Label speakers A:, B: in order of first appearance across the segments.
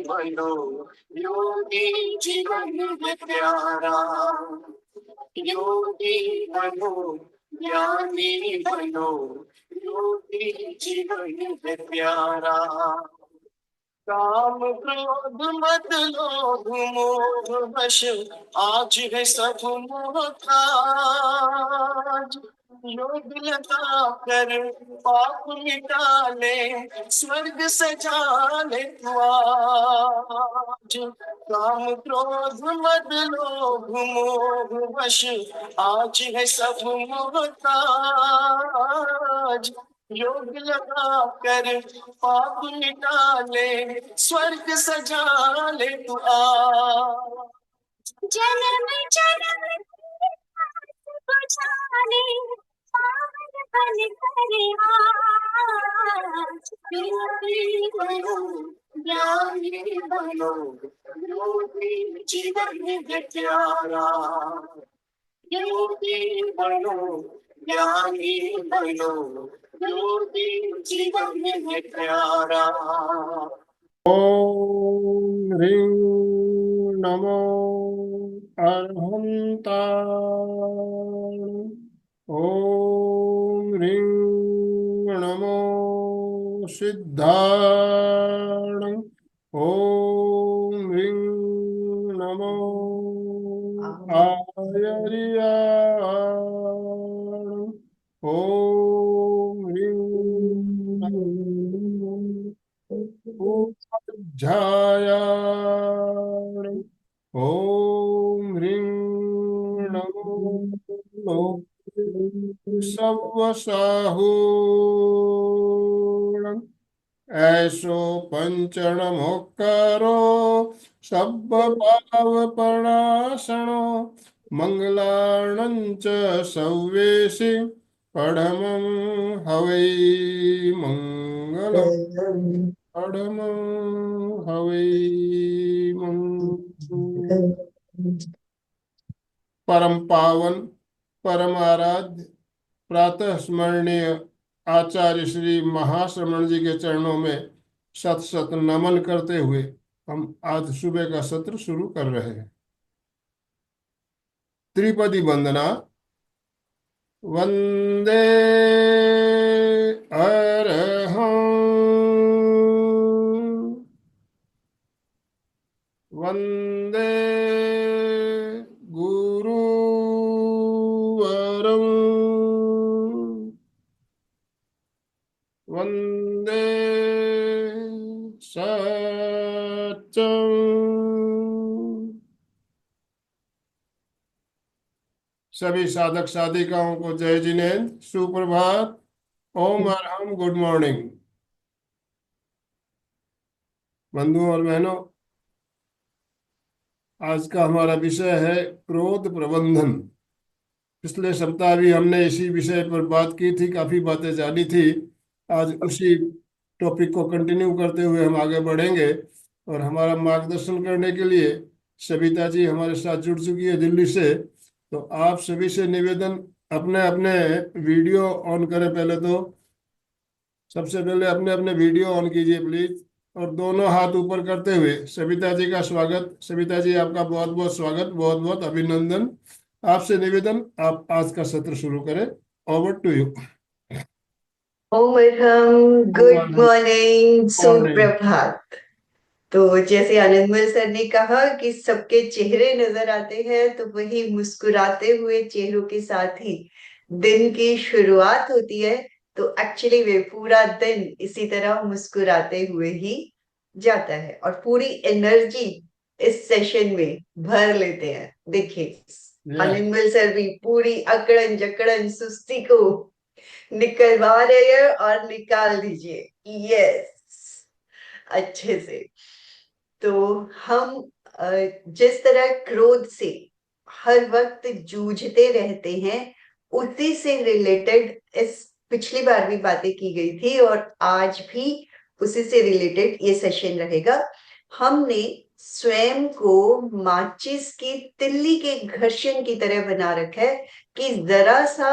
A: बनो, योगी जीवन है प्यारा। योगी बनो, ज्ञानी बनो, योगी जीवन है प्यारा। काम क्रोध मत लोभ मोह वश, आज है सब मोह काज। योग लगा कर पाप मिटा ले, स्वर्ग सजा ले तू आज। काम क्रोध मत लोभ मोह वश, आज है सब मोह काज। योग लगा कर पाप मिटा ले, स्वर्ग सजा ले तू आ। जन्म जन्म बुझाने, पावन बन करे आज। योगी बनो, ज्ञानी बनो, योगी जीवन है प्यारा। योगी बनो, ज्ञानी बनो, योगी जीवन है प्यारा।
B: ओम ह्रीं नमो अरहन्ताय। ओम ह्रीं नमो सिद्धाय। ओम ह्रीं नमो आयर्याय। ओम ह्रीं ध्यायाय। ओम ह्रीं नमो सवसाहूण। ऐसो पंचण मोक्कारो, सब पाव प्रणाशनो। मंगलाणं च सव्येसि, पढ़मं हवै मंगलम्। पढ़मं हवै मंगलम्। परम पावन, परम आराध्य, प्रातः स्मरणीय आचार्य श्री महाश्रमण जी के चरणों में शत शत नमन करते हुए हम आज सुबह का सत्र शुरू कर रहे हैं। त्रिपदी वंदना। वंदे अरहं, वंदे गुरुवरं, वंदे सत्यं। सभी साधक साधिकाओं को जय जिनेन्द्र, सुप्रभात, ओम अरहम, गुड मॉर्निंग। बंधुओं और बहनों, आज का हमारा विषय है क्रोध प्रबंधन। पिछले सप्ताह भी हमने इसी विषय पर बात की थी, काफी बातें जानी थी। आज उसी टॉपिक को कंटिन्यू करते हुए हम आगे बढ़ेंगे और हमारा मार्गदर्शन करने के लिए सविता जी हमारे साथ जुड़ चुकी है दिल्ली से। तो आप सभी से निवेदन, अपने अपने वीडियो ऑन करें। पहले तो सबसे पहले अपने अपने वीडियो ऑन कीजिए प्लीज, और दोनों हाथ ऊपर करते हुए सविता जी का स्वागत। सविता जी, आपका बहुत बहुत स्वागत, बहुत बहुत अभिनंदन। आपसे निवेदन, आप आज का सत्र शुरू करें। Over to you.
C: Om Arham, good morning, सुप्रभात। तो जैसे आनंदमल सर ने कहा कि सबके चेहरे नजर आते हैं, तो वही मुस्कुराते हुए चेहरों के साथ ही दिन की शुरुआत होती है। तो एक्चुअली वे पूरा दिन इसी तरह मुस्कुराते हुए ही जाता है और पूरी एनर्जी इस सेशन में भर लेते हैं। देखिए आनंदमल सर भी पूरी अकड़न जकड़न सुस्ती को निकलवा रहे हैं और निकाल दीजिए। यस, अच्छे से। तो हम जिस तरह क्रोध से हर वक्त जूझते रहते हैं, उसी से रिलेटेड इस पिछली बार भी बातें की गई थी और आज भी उसी से रिलेटेड ये सेशन रहेगा। हमने स्वयं को माचिस की तिल्ली के घर्षण की तरह बना रखा है कि जरा सा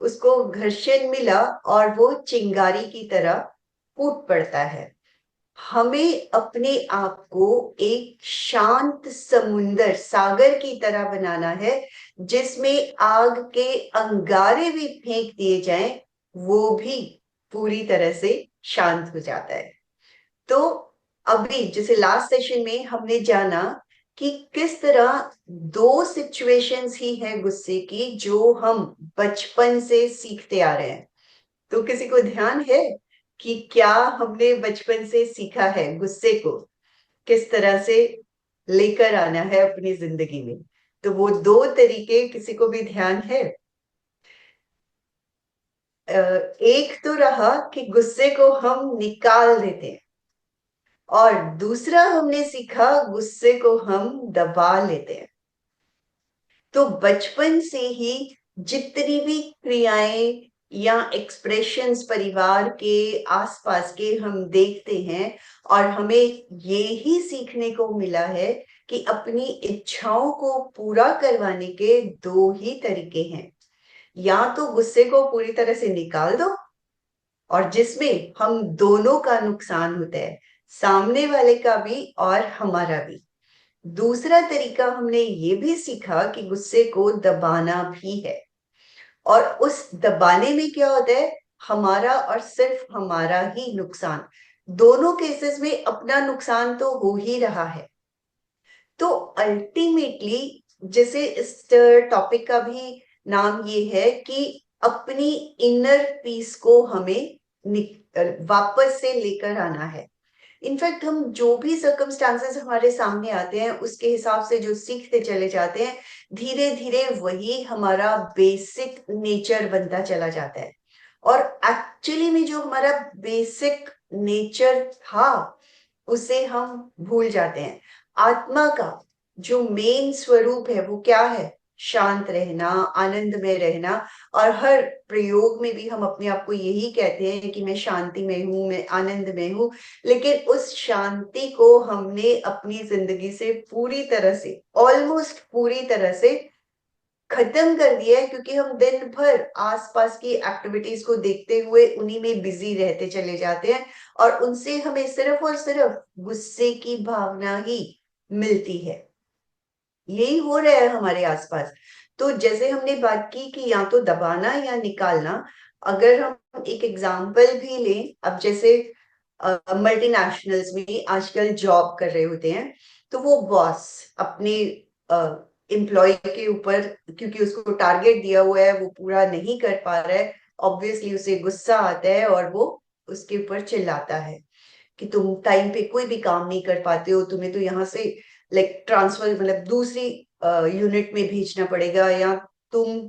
C: उसको घर्षण मिला और वो चिंगारी की तरह फूट पड़ता है। हमें अपने आप को एक शांत समुंदर, सागर की तरह बनाना है, जिसमें आग के अंगारे भी फेंक दिए जाएं, वो भी पूरी तरह से शांत हो जाता है। तो अभी जैसे लास्ट सेशन में हमने जाना कि किस तरह दो सिचुएशंस ही है गुस्से की जो हम बचपन से सीखते आ रहे हैं। तो किसी को ध्यान है कि क्या हमने बचपन से सीखा है गुस्से को किस तरह से लेकर आना है अपनी जिंदगी में? तो वो दो तरीके किसी को भी ध्यान है? एक तो रहा कि गुस्से को हम निकाल देते हैं, और दूसरा हमने सीखा गुस्से को हम दबा लेते हैं। तो बचपन से ही जितनी भी क्रियाएं या एक्सप्रेशंस परिवार के आसपास के हम देखते हैं, और हमें ये ही सीखने को मिला है कि अपनी इच्छाओं को पूरा करवाने के दो ही तरीके हैं। या तो गुस्से को पूरी तरह से निकाल दो, और जिसमें हम दोनों का नुकसान होता है, सामने वाले का भी और हमारा भी। दूसरा तरीका हमने ये भी सीखा कि गुस्से को दबाना भी है, और उस दबाने में क्या होता है, हमारा और सिर्फ हमारा ही नुकसान। दोनों केसेस में अपना नुकसान तो हो ही रहा है। तो अल्टीमेटली, जैसे इस टॉपिक का भी नाम ये है कि अपनी इनर पीस को हमें वापस से लेकर आना है। इनफैक्ट हम जो भी सर्कमस्टांसेस हमारे सामने आते हैं उसके हिसाब से जो सीखते चले जाते हैं, धीरे धीरे वही हमारा बेसिक नेचर बनता चला जाता है। और एक्चुअली में जो हमारा बेसिक नेचर था उसे हम भूल जाते हैं। आत्मा का जो मेन स्वरूप है वो क्या है? शांत रहना, आनंद में रहना। और हर प्रयोग में भी हम अपने आप को यही कहते हैं कि मैं शांति में हूं, मैं आनंद में हूं। लेकिन उस शांति को हमने अपनी जिंदगी से पूरी तरह से, ऑलमोस्ट पूरी तरह से खत्म कर दिया है, क्योंकि हम दिन भर आसपास की एक्टिविटीज को देखते हुए उन्हीं में बिजी रहते चले जाते हैं, और उनसे हमें सिर्फ और सिर्फ गुस्से की भावना ही मिलती है। यही हो रहा है हमारे आसपास। तो जैसे हमने बात की कि या तो दबाना या निकालना, अगर हम एक एग्जाम्पल भी लें, अब जैसे मल्टीनेशनल्स में आजकल जॉब कर रहे होते हैं, तो वो बॉस अपने एम्प्लॉय के ऊपर, क्योंकि उसको टारगेट दिया हुआ है वो पूरा नहीं कर पा रहा है, ऑब्वियसली उसे गुस्सा आता है और वो उसके ऊपर चिल्लाता है कि तुम टाइम पे कोई भी काम नहीं कर पाते हो, तुम्हें तो यहाँ से लाइक ट्रांसफर, मतलब दूसरी यूनिट में भेजना पड़ेगा, या तुम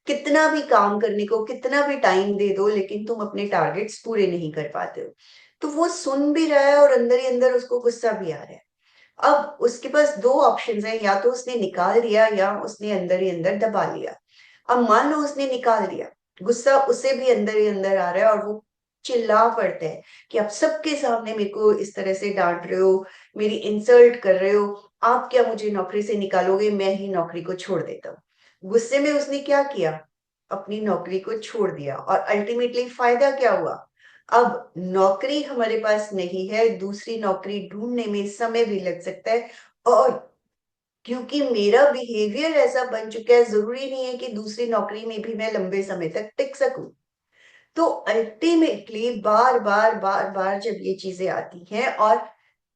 C: कितना भी काम करने को कितना भी टाइम दे दो लेकिन तुम अपने टारगेट्स पूरे नहीं कर पाते हो। तो वो सुन भी रहा है और अंदर ही अंदर उसको गुस्सा भी आ रहा है। अब उसके पास दो ऑप्शंस हैं, या तो उसने निकाल दिया या उसने अंदर ही अंदर दबा लिया। अब मान लो उसने निकाल दिया, गुस्सा उसे भी अंदर ही अंदर आ रहा है, और वो चिल्ला पड़ता है कि आप सबके सामने मेरे को इस तरह से डांट रहे हो, मेरी इंसल्ट कर रहे हो, आप क्या मुझे नौकरी से निकालोगे? मैं ही नौकरी को छोड़ देता हूँ। गुस्से में उसने क्या किया? अपनी नौकरी को छोड़ दिया, और अल्टीमेटली फायदा क्या हुआ? अब नौकरी हमारे पास नहीं है, दूसरी नौकरी ढूंढने में समय भी लग सकता है, और क्योंकि मेरा बिहेवियर ऐसा बन चुका है, जरूरी नहीं है कि दूसरी नौकरी में भी मैं लंबे समय तक टिक सकूं। तो अल्टीमेटली बार बार बार बार जब ये चीजें आती हैं, और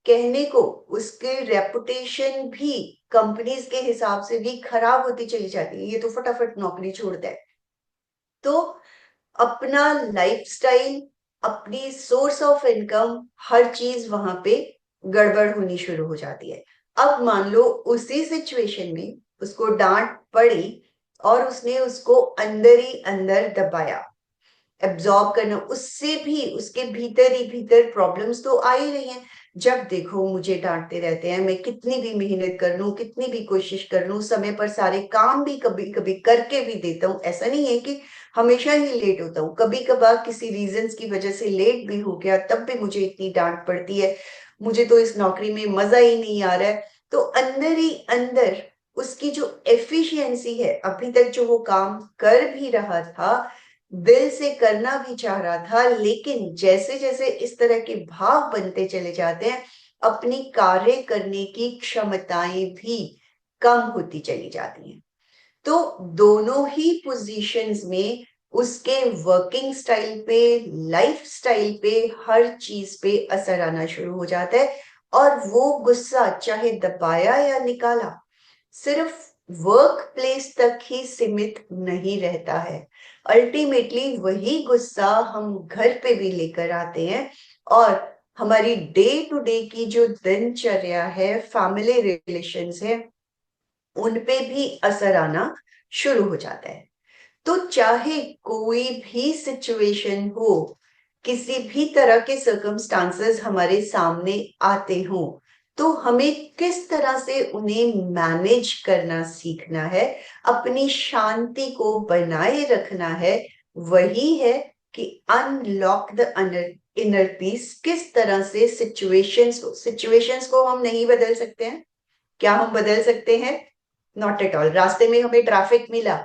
C: कहने को उसके रेपुटेशन भी कंपनीज के हिसाब से भी खराब होती चली जाती है, ये तो फटाफट नौकरी छोड़ता है। तो अपना लाइफस्टाइल, अपनी सोर्स ऑफ इनकम, हर चीज वहां पे गड़बड़ होनी शुरू हो जाती है। अब मान लो उसी सिचुएशन में उसको डांट पड़ी, और उसने उसको अंदर ही अंदर दबाया, एब्जॉर्ब करना, उससे भी उसके भीतर ही भीतर प्रॉब्लम्स तो आ ही रही हैं। जब देखो मुझे डांटते रहते हैं, मैं कितनी भी मेहनत कर लूं, कितनी भी कोशिश कर लूं, समय पर सारे काम भी कभी कभी करके भी देता हूँ, ऐसा नहीं है कि हमेशा ही लेट होता हूँ, कभी कभार किसी रीजंस की वजह से लेट भी हो गया तब भी मुझे इतनी डांट पड़ती है, मुझे तो इस नौकरी में मजा ही नहीं आ रहा है। तो अंदर ही अंदर उसकी जो एफिशिएंसी है, अभी तक जो वो काम कर भी रहा था, दिल से करना भी चाह रहा था, लेकिन जैसे जैसे इस तरह के भाव बनते चले जाते हैं, अपनी कार्य करने की क्षमताएं भी कम होती चली जाती हैं। तो दोनों ही पोजीशंस में उसके वर्किंग स्टाइल पे, लाइफ स्टाइल पे, हर चीज पे असर आना शुरू हो जाता है। और वो गुस्सा चाहे दबाया या निकाला, सिर्फ वर्क प्लेस तक ही सीमित नहीं रहता है। अल्टीमेटली वही गुस्सा हम घर पे भी लेकर आते हैं, और हमारी डे टू डे की जो दिनचर्या है, फैमिली रिलेशंस है, उन पे भी असर आना शुरू हो जाता है। तो चाहे कोई भी सिचुएशन हो, किसी भी तरह के सर्कमस्टांसेस हमारे सामने आते हो, तो हमें किस तरह से उन्हें मैनेज करना सीखना है, अपनी शांति को बनाए रखना है। वही है कि अनलॉक द इनर पीस। किस तरह से सिचुएशंस को हम नहीं बदल सकते हैं। क्या हम बदल सकते हैं? Not at all. रास्ते में हमें ट्रैफिक मिला,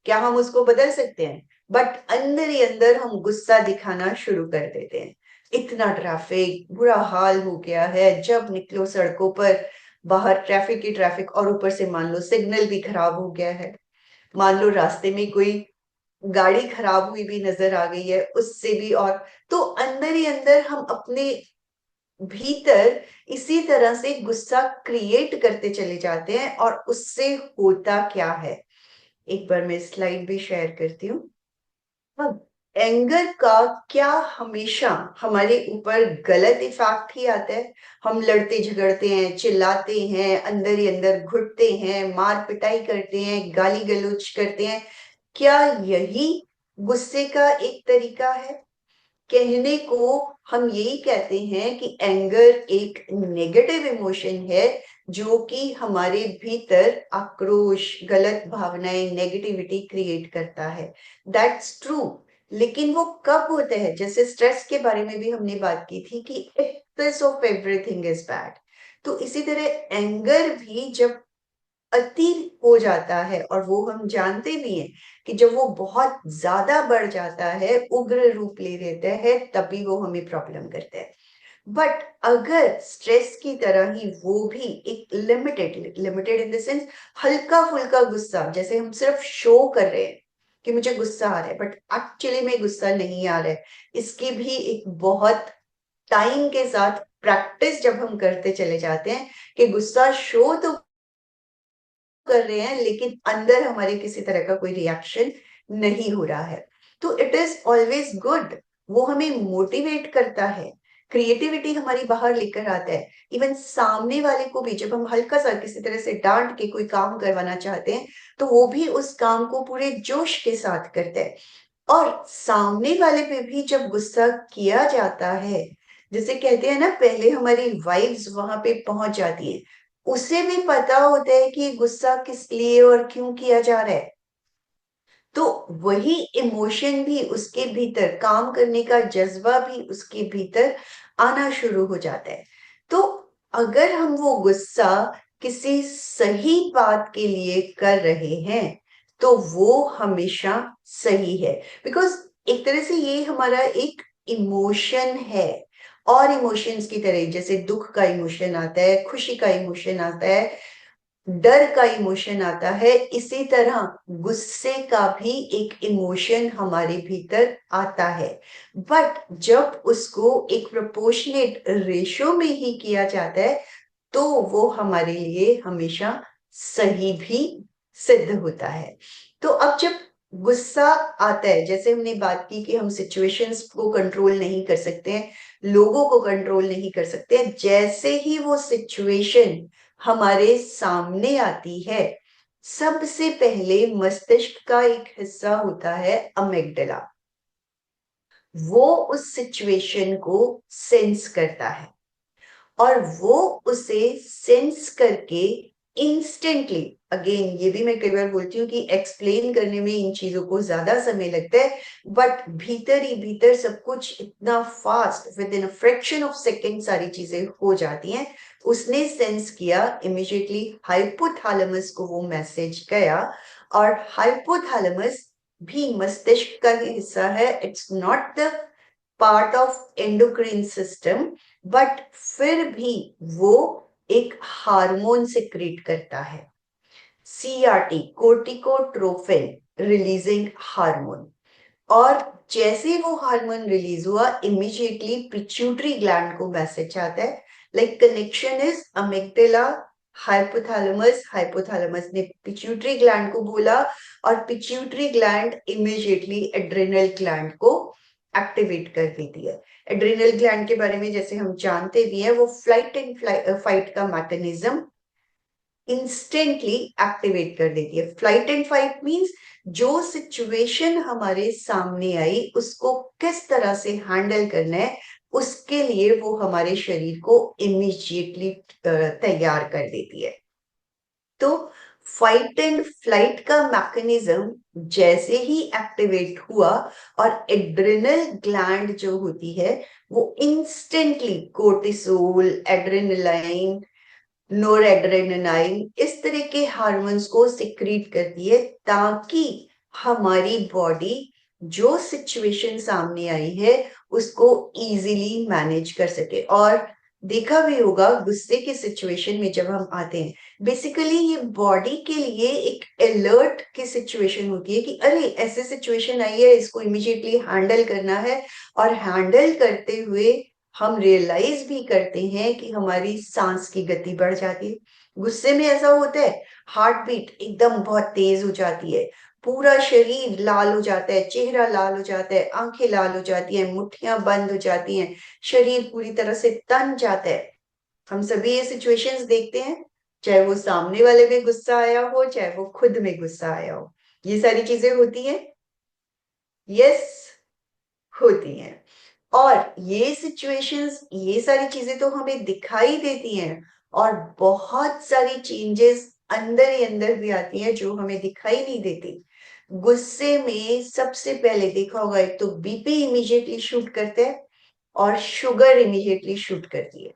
C: क्या हम उसको बदल सकते हैं? बट अंदर ही अंदर हम गुस्सा दिखाना शुरू कर देते हैं। इतना ट्रैफिक, बुरा हाल हो गया है, जब निकलो सड़कों पर, बाहर ट्रैफिक ही ट्रैफिक, और ऊपर से मान लो सिग्नल भी खराब हो गया है, मान लो रास्ते में कोई गाड़ी खराब हुई भी नजर आ गई है, उससे भी। और तो अंदर ही अंदर हम अपने भीतर इसी तरह से गुस्सा क्रिएट करते चले जाते हैं। और उससे होता क्या है, एक बार मैं स्लाइड भी शेयर करती हूँ। अब एंगर का क्या हमेशा हमारे ऊपर गलत इफेक्ट ही आता है। हम लड़ते झगड़ते हैं, चिल्लाते हैं, अंदर ही अंदर घुटते हैं, मार पिटाई करते हैं, गाली गलौज करते हैं। क्या यही गुस्से का एक तरीका है? कहने को हम यही कहते हैं कि एंगर एक नेगेटिव इमोशन है, जो कि हमारे भीतर आक्रोश, गलत भावनाएं, नेगेटिविटी क्रिएट करता है। That's true. लेकिन वो कब होता है? जैसे स्ट्रेस के बारे में भी हमने बात की थी कि excess of everything is bad. तो इसी तरह एंगर भी जब अति हो जाता है, और वो हम जानते भी हैं कि जब वो बहुत ज्यादा बढ़ जाता है, उग्र रूप ले लेता है, तभी वो हमें प्रॉब्लम करता है। बट अगर स्ट्रेस की तरह ही वो भी एक limited limited in the sense हल्का फुल्का गुस्सा, जैसे हम सिर्फ शो कर रहे हैं कि मुझे गुस्सा आ रहा है, बट एक्चुअली में गुस्सा नहीं आ रहा है, इसकी भी एक बहुत टाइम के साथ प्रैक्टिस जब हम करते चले जाते हैं कि गुस्सा शो तो कर रहे हैं, लेकिन अंदर हमारे किसी तरह का कोई रिएक्शन नहीं हो रहा है, तो इट इज ऑलवेज गुड। वो हमें मोटिवेट करता है, क्रिएटिविटी हमारी बाहर लेकर आता है। इवन सामने वाले को भी जब हम हल्का सा किसी तरह से डांट के कोई काम करवाना चाहते हैं, तो वो भी उस काम को पूरे जोश के साथ करता है। और सामने वाले पे भी जब गुस्सा किया जाता है, जैसे कहते हैं ना, पहले हमारी वाइब्स वहां पे पहुंच जाती है, उसे भी पता होता है कि गुस्सा किस लिए और क्यों किया जा रहा है। तो वही इमोशन भी उसके भीतर, काम करने का जज्बा भी उसके भीतर आना शुरू हो जाता है। तो अगर हम वो गुस्सा किसी सही बात के लिए कर रहे हैं, तो वो हमेशा सही है। बिकॉज एक तरह से ये हमारा एक इमोशन है। और इमोशंस की तरह, जैसे दुख का इमोशन आता है, खुशी का इमोशन आता है, डर का इमोशन आता है, इसी तरह गुस्से का भी एक इमोशन हमारे भीतर आता है। बट जब उसको एक प्रोपोर्शनेट रेशो में ही किया जाता है, तो वो हमारे लिए हमेशा सही भी सिद्ध होता है। तो अब जब गुस्सा आता है, जैसे हमने बात की कि हम सिचुएशंस को कंट्रोल नहीं कर सकते हैं, लोगों को कंट्रोल नहीं कर सकते हैं, जैसे ही वो सिचुएशन हमारे सामने आती है, सबसे पहले मस्तिष्क का एक हिस्सा होता है अमिग्डाला। वो उस सिचुएशन को सेंस करता है, और वो उसे सेंस करके इंस्टेंटली, अगेन ये भी मैं कई बार बोलती हूँ कि एक्सप्लेन करने में इन चीजों को ज्यादा समय लगता है, बट भीतर ही भीतर सब कुछ इतना fast, with in a fraction of second सारी चीजें हो जाती हैं। उसने सेंस किया, इमिडिएटली हाइपोथैलेमस को वो मैसेज गया, और हाइपोथैलेमस भी मस्तिष्क का ही हिस्सा है, it's not the part of endocrine system, but फिर भी वो एक हार्मोन सिक्रीट करता है, सीआरटी, कोर्टिकोट्रोफिन रिलीजिंग हार्मोन। और जैसे वो हार्मोन रिलीज हुआ, इमीडिएटली पिट्यूटरी ग्लैंड को मैसेज आता है, like connection is amygdala hypothalamus, hypothalamus ने पिट्यूटरी ग्लैंड को बोला और pituitary gland immediately adrenal gland को एक्टिवेट कर देती है। एड्रेनल ग्लैंड के बारे में जैसे हम जानते भी हैं, वो फ्लाइट एंड फाइट का मैकेनिज्म इंस्टेंटली एक्टिवेट कर देती है। फ्लाइट एंड फाइट मींस जो सिचुएशन हमारे सामने आई उसको किस तरह से हैंडल करना है, उसके लिए वो हमारे शरीर को इमीडिएटली तैयार कर देती है। तो फाइट एंड फ्लाइट का मैकेनिज्म जैसे ही एक्टिवेट हुआ और एड्रेनल ग्लैंड जो होती है वो इंस्टेंटली कोर्टिसोल, एड्रेनलाइन, नोरेड्रेनालाइन इस तरह के हार्मोन्स को सिक्रीट करती है, ताकि हमारी बॉडी जो सिचुएशन सामने आई है उसको इजीली मैनेज कर सके। और देखा भी होगा गुस्से की सिचुएशन में जब हम आते हैं, बेसिकली ये बॉडी के लिए एक अलर्ट की सिचुएशन होती है कि अरे ऐसे सिचुएशन आई है, इसको इमीडिएटली हैंडल करना है। और हैंडल करते हुए हम रियलाइज भी करते हैं कि हमारी सांस की गति बढ़ जाती है। गुस्से में ऐसा होता है, हार्ट बीट एकदम बहुत तेज हो जाती है, पूरा शरीर लाल हो जाता है, चेहरा लाल हो जाता है, आंखें लाल हो जाती हैं, मुट्ठियां बंद हो जाती हैं, शरीर पूरी तरह से तन जाता है। हम सभी ये सिचुएशंस देखते हैं, चाहे वो सामने वाले में गुस्सा आया हो, चाहे वो खुद में गुस्सा आया हो, ये सारी चीजें होती हैं। यस, होती हैं। और ये सिचुएशंस, ये सारी चीजें तो हमें दिखाई देती हैं, और बहुत सारी चेंजेस अंदर ही अंदर भी आती हैं जो हमें दिखाई नहीं देती। गुस्से में सबसे पहले देखा होगा, एक तो बीपी इमीडिएटली शूट करते हैं और शुगर इमीडिएटली शूट करती है।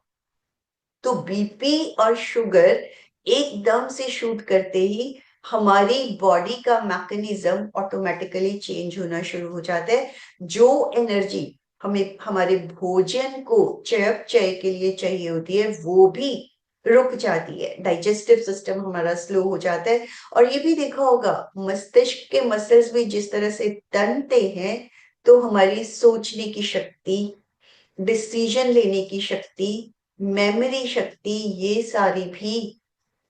C: तो बीपी और शुगर एकदम से शूट करते ही हमारी बॉडी का मैकेनिज्म ऑटोमेटिकली चेंज होना शुरू हो जाता है। जो एनर्जी हमें हमारे भोजन को चयापचय के लिए चाहिए होती है वो भी रुक जाती है, डाइजेस्टिव सिस्टम हमारा स्लो हो जाता है। और ये भी देखा होगा, मस्तिष्क के मसल्स भी जिस तरह से तनते हैं, तो हमारी सोचने की शक्ति, डिसीजन लेने की शक्ति, मेमोरी शक्ति, ये सारी भी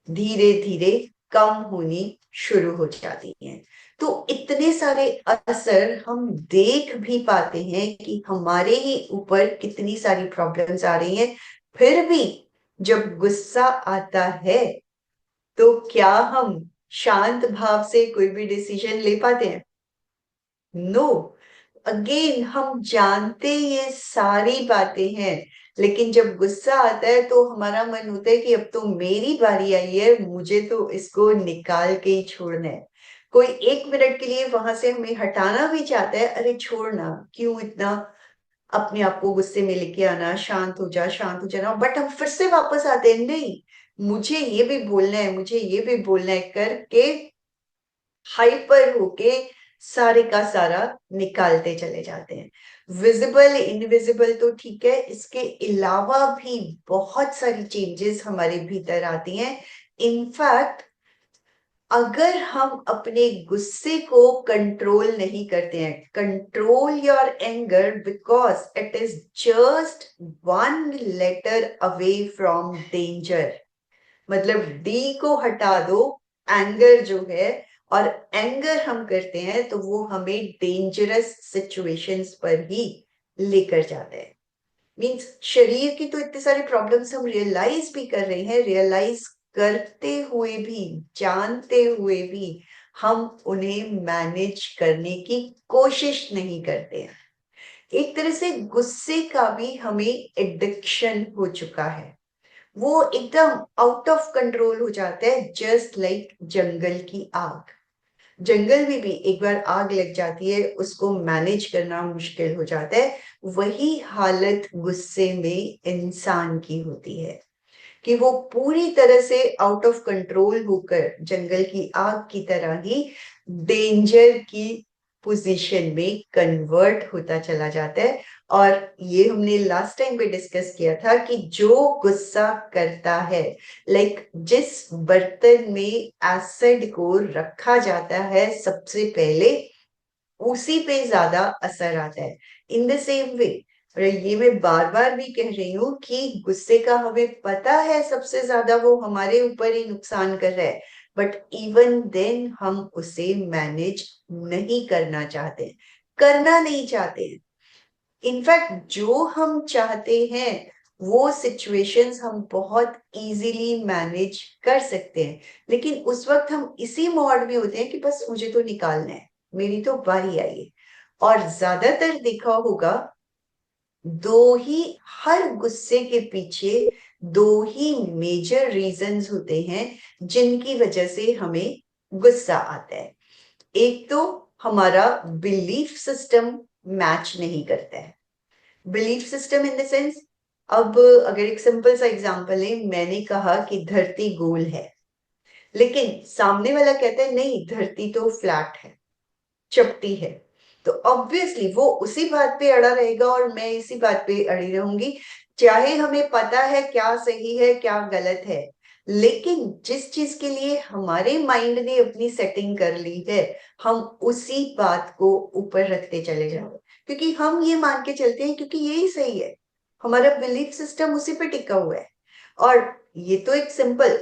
C: धीरे धीरे कम होनी शुरू हो जाती हैं। तो इतने सारे असर हम देख भी पाते हैं कि हमारे ही ऊपर कितनी सारी प्रॉब्लम्स आ रही हैं। फिर भी जब गुस्सा आता है तो क्या हम शांत भाव से कोई भी डिसीजन ले पाते हैं? नो। अगेन हम जानते ये सारी बातें हैं, लेकिन जब गुस्सा आता है तो हमारा मन होता है कि अब तो मेरी बारी आई है, मुझे तो इसको निकाल के ही छोड़ना है। कोई 1 मिनट के लिए वहां से हमें हटाना भी चाहता है, अरे छोड़ना, क्यों इतना अपने आप को गुस्से में लेके आना, शांत हो जा, शांत हो जाना। बट हम फिर से वापस आते हैं, नहीं मुझे ये भी बोलना है, मुझे ये भी बोलना है करके हाइपर होके सारे का सारा निकालते चले जाते हैं। विजिबल इनविजिबल तो ठीक है, इसके अलावा भी बहुत सारी चेंजेस हमारे भीतर आती हैं। इनफैक्ट अगर हम अपने गुस्से को कंट्रोल नहीं करते हैं, control your anger, because it is just 1 letter away from danger. मतलब डी को हटा दो, एंगर जो है, और एंगर हम करते हैं तो वो हमें डेंजरस सिचुएशंस पर ही लेकर जाता है। मींस शरीर की तो इतनी सारी प्रॉब्लम्स हम रियलाइज भी कर रहे हैं, रियलाइज करते हुए भी, जानते हुए भी हम उन्हें मैनेज करने की कोशिश नहीं करते हैं। एक तरह से गुस्से का भी हमें एडिक्शन हो चुका है, वो एकदम आउट ऑफ कंट्रोल हो जाता है, जस्ट लाइक जंगल की आग। जंगल में भी एक बार आग लग जाती है, उसको मैनेज करना मुश्किल हो जाता है। वही हालत गुस्से में इंसान की होती है कि वो पूरी तरह से आउट ऑफ कंट्रोल होकर जंगल की आग की तरह ही डेंजर की पोजीशन में कन्वर्ट होता चला जाता है। और ये हमने लास्ट टाइम पे डिस्कस किया था कि जो गुस्सा करता है, लाइक जिस बर्तन में एसिड को रखा जाता है सबसे पहले, उसी पे ज्यादा असर आता है। इन द सेम वे, और ये मैं बार बार भी कह रही हूँ कि गुस्से का हमें पता है सबसे ज्यादा वो हमारे ऊपर ही नुकसान कर रहा है, बट इवन देन हम उसे मैनेज नहीं करना चाहते, करना नहीं चाहते। इनफैक्ट जो हम चाहते हैं वो सिचुएशंस हम बहुत इजीली मैनेज कर सकते हैं, लेकिन उस वक्त हम इसी मोड में होते हैं कि बस मुझे तो निकालना है, मेरी तो बारी आई है। और ज्यादातर देखा होगा, दो ही हर गुस्से के पीछे दो ही मेजर रीजंस होते हैं जिनकी वजह से हमें गुस्सा आता है। एक तो हमारा बिलीफ सिस्टम मैच नहीं करता है। Belief system in the sense, अब अगर एक सिंपल सा एग्जांपल है, मैंने कहा कि धरती गोल है, लेकिन सामने वाला कहता है नहीं, धरती तो फ्लैट है, चपटी है। तो ऑब्वियसली वो उसी बात पे अड़ा रहेगा और मैं इसी बात पे अड़ी रहूंगी, चाहे हमें पता है क्या सही है क्या गलत है। लेकिन जिस चीज के लिए हमारे माइंड ने अपनी सेटिंग कर ली है, हम उसी बात को ऊपर रखते चले जाओ, क्योंकि हम ये मान के चलते हैं क्योंकि यही सही है। हमारा बिलीफ सिस्टम उसी पे टिका हुआ है। और ये तो एक सिंपल,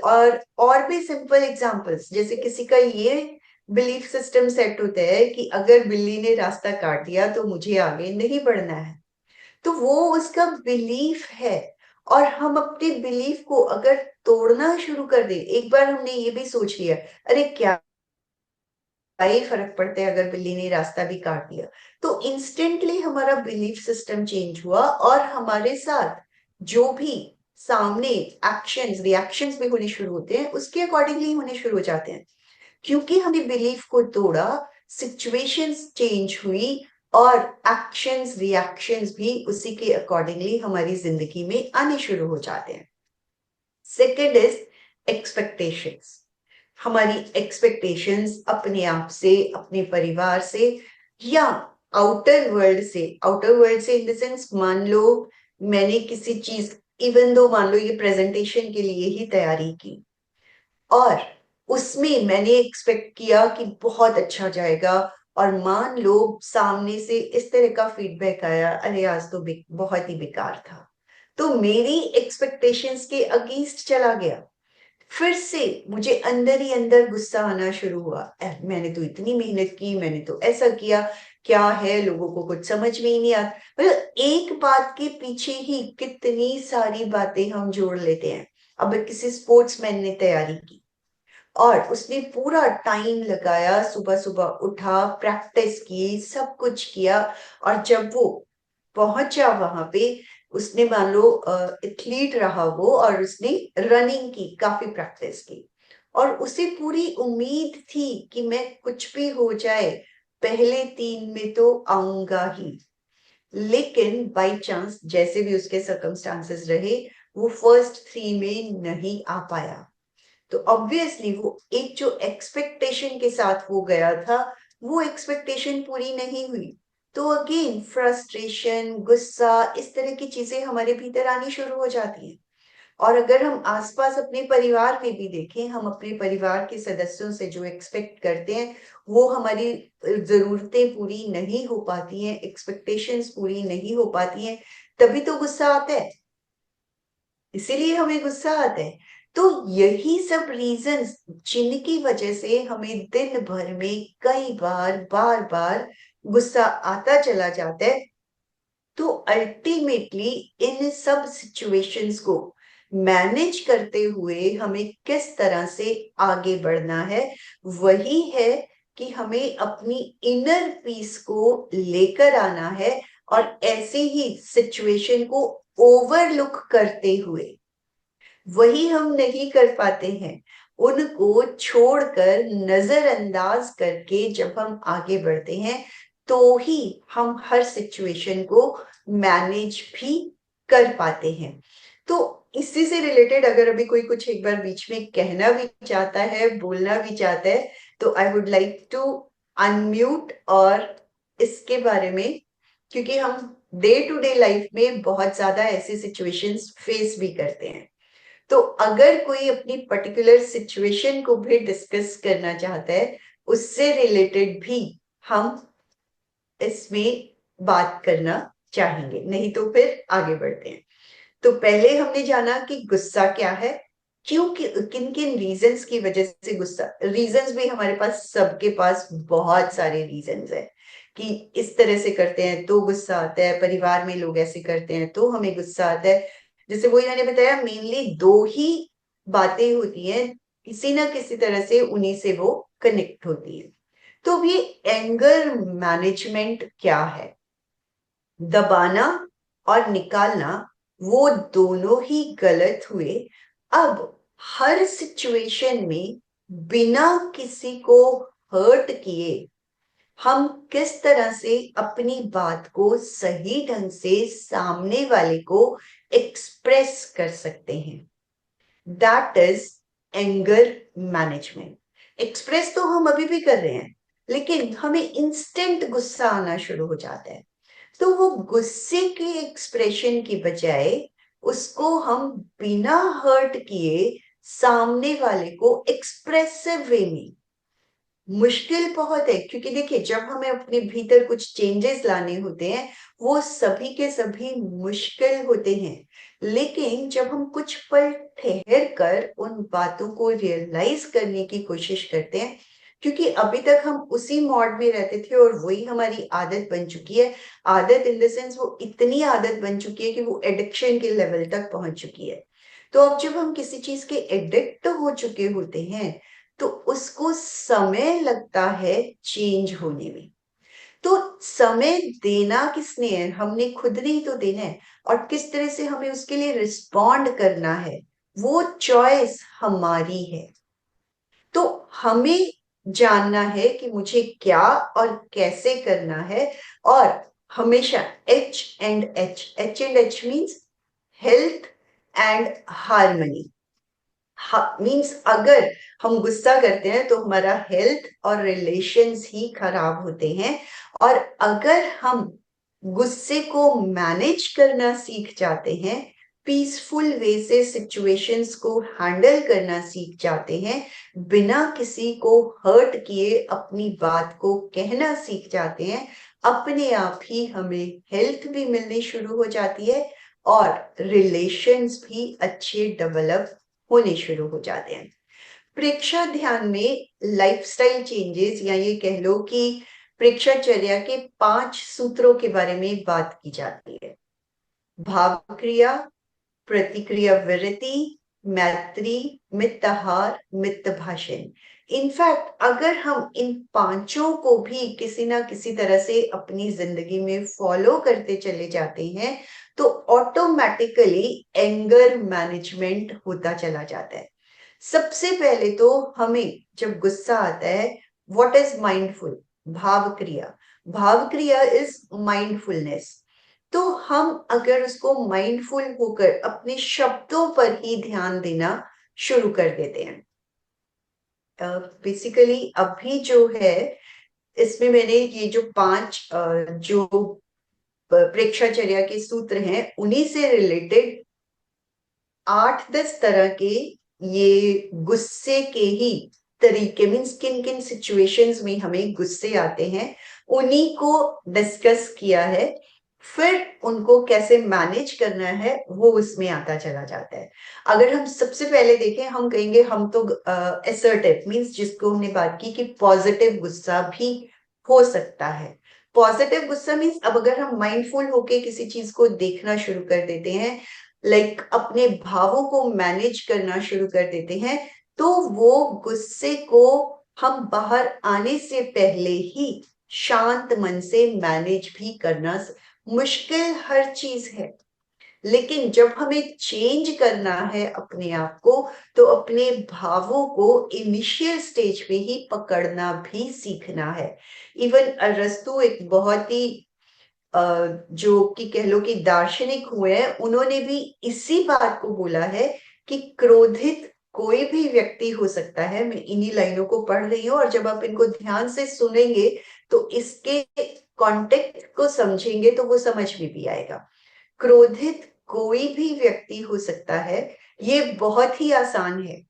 C: और भी सिंपल एग्जांपल्स, जैसे किसी का ये बिलीफ सिस्टम सेट होता है कि अगर बिल्ली ने रास्ता काट दिया तो मुझे आगे नहीं बढ़ना है, तो वो उसका बिलीफ है। और हम अपने बिलीफ को अगर तोड़ना शुरू कर दे, एक बार हमने ये भी सोच लिया, अरे क्या ही फर्क पड़ता है अगर बिल्ली ने रास्ता भी काट दिया, तो इंस्टेंटली हमारा बिलीफ सिस्टम चेंज हुआ और हमारे साथ जो भी सामने एक्शंस रिएक्शंस भी होने शुरू होते हैं उसके अकॉर्डिंगली होने शुरू हो जाते हैं। क्योंकि हमने बिलीफ को तोड़ा, सिचुएशंस चेंज हुई और एक्शंस रिएक्शंस भी उसी के अकॉर्डिंगली हमारी जिंदगी में आने शुरू हो जाते हैं। Second is expectations. हमारी एक्सपेक्टेशंस अपने आप से, अपने परिवार से, या आउटर वर्ल्ड से इन द सेंस, मान लो मैंने किसी चीज, इवन दो मान लो ये प्रेजेंटेशन के लिए ही तैयारी की, और उसमें मैंने एक्सपेक्ट किया कि बहुत अच्छा जाएगा, और मान लो सामने से इस तरह का फीडबैक आया, अरे आज तो बहुत ही बेकार था, तो मेरी एक्सपेक्टेशंस के अगेंस्ट चला गया। फिर से मुझे अंदर ही अंदर गुस्सा आना शुरू हुआ, मैंने तो इतनी मेहनत की, मैंने तो ऐसा किया, क्या है लोगों को कुछ समझ में ही नहीं आता। मतलब एक बात के पीछे ही कितनी सारी बातें हम जोड़ लेते हैं। अब किसी स्पोर्ट्समैन ने तैयारी की और उसने पूरा टाइम लगाया, सुबह सुबह उठा, प्रैक्टिस की, सब कुछ किया, और जब वो पहुंचा वहां पे, उसने मान लो एथलीट रहा वो, और उसने रनिंग की, काफी प्रैक्टिस की, और उसे पूरी उम्मीद थी कि मैं कुछ भी हो जाए पहले 3 में तो आऊंगा ही। लेकिन बाय चांस जैसे भी उसके सर्कमस्टांसेस रहे, वो फर्स्ट 3 में नहीं आ पाया। तो ऑब्वियसली वो एक जो एक्सपेक्टेशन के साथ वो गया था, वो एक्सपेक्टेशन पूरी नहीं हुई। तो अगेन फ्रस्ट्रेशन, गुस्सा, इस तरह की चीजें हमारे भीतर आनी शुरू हो जाती हैं। और अगर हम आसपास अपने परिवार में भी देखें, हम अपने परिवार के सदस्यों से जो एक्सपेक्ट करते हैं वो हमारी जरूरतें पूरी नहीं हो पाती हैं, एक्सपेक्टेशंस पूरी नहीं हो पाती हैं, तभी तो गुस्सा आता है, इसीलिए हमें गुस्सा आता है। तो यही सब रीजंस जिनकी वजह से हमें दिन भर में कई बार, बार बार गुस्सा आता चला जाता है। तो अल्टीमेटली इन सब सिचुएशंस को मैनेज करते हुए हमें किस तरह से आगे बढ़ना है, वही है कि हमें अपनी इनर पीस को लेकर आना है, और ऐसे ही सिचुएशन को ओवरलुक करते हुए, वही हम नहीं कर पाते हैं, उनको छोड़कर, नजरअंदाज करके जब हम आगे बढ़ते हैं, तो ही हम हर सिचुएशन को मैनेज भी कर पाते हैं। तो इसी से रिलेटेड अगर अभी कोई कुछ एक बार बीच में कहना भी चाहता है, बोलना भी चाहता है, तो I would like to unmute और इसके बारे में, क्योंकि हम डे टू डे लाइफ में बहुत ज्यादा ऐसी सिचुएशंस फेस भी करते हैं। तो अगर कोई अपनी पर्टिकुलर सिचुएशन को भी डिस्कस करना चाहता है, उससे रिलेटेड भी हम इसमें बात करना चाहेंगे, नहीं तो फिर आगे बढ़ते हैं। तो पहले हमने जाना कि गुस्सा क्या है, क्यों, किन किन रीजंस की वजह से गुस्सा। रीजंस भी हमारे पास, सबके पास बहुत सारे रीजंस है कि इस तरह से करते हैं तो गुस्सा आता है, परिवार में लोग ऐसे करते हैं तो हमें गुस्सा आता है। जैसे वही मैंने बताया, मेनली दो ही बातें होती हैं, किसी ना किसी तरह से उन्हीं से वो कनेक्ट होती है। तो अब ये एंगर मैनेजमेंट क्या है? दबाना और निकालना वो दोनों ही गलत हुए। अब हर सिचुएशन में बिना किसी को हर्ट किए हम किस तरह से अपनी बात को सही ढंग से सामने वाले को एक्सप्रेस कर सकते हैं, that is anger management. Express तो हम अभी भी कर रहे हैं, लेकिन हमें इंस्टेंट गुस्सा आना शुरू हो जाता है। तो वो गुस्से के एक्सप्रेशन की बजाय उसको हम बिना हर्ट किए सामने वाले को एक्सप्रेसिव वे में, मुश्किल बहुत है, क्योंकि देखिए जब हमें अपने भीतर कुछ चेंजेस लाने होते हैं वो सभी के सभी मुश्किल होते हैं। लेकिन जब हम कुछ पल ठहर कर उन बातों को रियलाइज करने की कोशिश करते हैं, क्योंकि अभी तक हम उसी मोड में रहते थे और वही हमारी आदत बन चुकी है। आदत इन द सेंस वो इतनी आदत बन चुकी है कि वो एडिक्शन के लेवल तक पहुंच चुकी है। तो अब जब हम किसी चीज के एडिक्ट हो चुके होते हैं तो उसको समय लगता है चेंज होने में। तो समय देना किसने है? हमने खुद ने ही तो देना है। और किस तरह से हमें उसके लिए रिस्पॉन्ड करना है, वो चॉइस हमारी है। तो हमें जानना है कि मुझे क्या और कैसे करना है। और हमेशा H and H means health and harmony. Means अगर हम गुस्सा करते हैं तो हमारा हेल्थ और रिलेशंस ही खराब होते हैं। और अगर हम गुस्से को मैनेज करना सीख जाते हैं, पीसफुल वे से सिचुएशंस को हैंडल करना सीख जाते हैं, बिना किसी को हर्ट किए अपनी बात को कहना सीख जाते हैं, अपने आप ही हमें हेल्थ भी मिलनी शुरू हो जाती है और रिलेशंस भी अच्छे डेवलप होने शुरू हो जाते हैं। प्रेक्षा ध्यान में लाइफस्टाइल चेंजेस, या ये कह लो कि प्रेक्षाचर्या के 5 सूत्रों के बारे में बात की जाती है। भाव क्रिया, प्रतिक्रिया विरति, मैत्री, मिताहार, मित भाषण। इनफैक्ट अगर हम इन पांचों को भी किसी ना किसी तरह से अपनी जिंदगी में फॉलो करते चले जाते हैं तो ऑटोमेटिकली एंगर मैनेजमेंट होता चला जाता है। सबसे पहले तो हमें जब गुस्सा आता है, व्हाट इज माइंडफुल? भाव क्रिया। भाव क्रिया इज माइंडफुलनेस। तो हम अगर उसको माइंडफुल होकर अपने शब्दों पर ही ध्यान देना शुरू कर देते हैं। बेसिकली अभी जो है इसमें मैंने ये जो 5 जो प्रेक्षाचर्या के सूत्र हैं उन्हीं से रिलेटेड 8-10 तरह के ये गुस्से के ही तरीके, मीन्स किन किन सिचुएशंस में हमें गुस्से आते हैं उन्हीं को डिस्कस किया है। फिर उनको कैसे मैनेज करना है वो उसमें आता चला जाता है। अगर हम सबसे पहले देखें, हम कहेंगे हम तो असर्टिव मीन्स जिसको हमने बात की कि पॉजिटिव गुस्सा भी हो सकता है। पॉजिटिव गुस्सा मीन्स अब अगर हम माइंडफुल होके किसी चीज को देखना शुरू कर देते हैं, अपने भावों को मैनेज करना शुरू कर देते हैं, तो वो गुस्से को हम बाहर आने से पहले ही शांत मन से मैनेज भी करना मुश्किल हर चीज है। लेकिन जब हमें चेंज करना है अपने आप को, तो अपने भावों को इनिशियल स्टेज पे ही पकड़ना भी सीखना है। इवन अरस्तु एक बहुत ही जो कि कह लो कि दार्शनिक हुए हैं, उन्होंने भी इसी बात को बोला है कि क्रोधित कोई भी व्यक्ति हो सकता है। मैं इन्हीं लाइनों को पढ़ रही हूँ और जब आप इनको ध्यान से सुनेंगे तो इसके कॉन्टेक्स्ट को समझेंगे तो वो समझ में भी आएगा। क्रोधित कोई भी व्यक्ति हो सकता है, ये बहुत ही आसान है।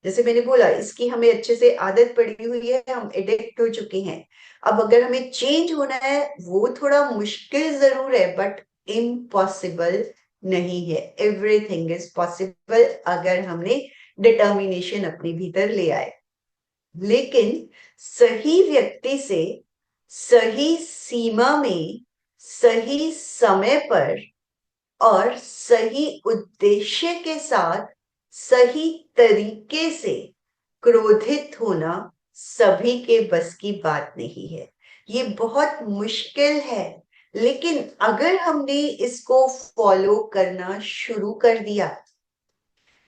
C: जैसे मैंने बोला, इसकी हमें अच्छे से आदत पड़ी हुई है, हम एडिक्ट हो चुके हैं। अब अगर हमें चेंज होना है, वो थोड़ा मुश्किल जरूर है, बट इम्पॉसिबल नहीं है। एवरीथिंग इज पॉसिबल अगर हमने डिटर्मिनेशन अपने भीतर ले आए। लेकिन सही व्यक्ति से सही सीमा में, सही समय पर और सही उद्देश्य के साथ सही तरीके से क्रोधित होना सभी के बस की बात नहीं है। ये बहुत मुश्किल है, लेकिन अगर हमने इसको फॉलो करना शुरू कर दिया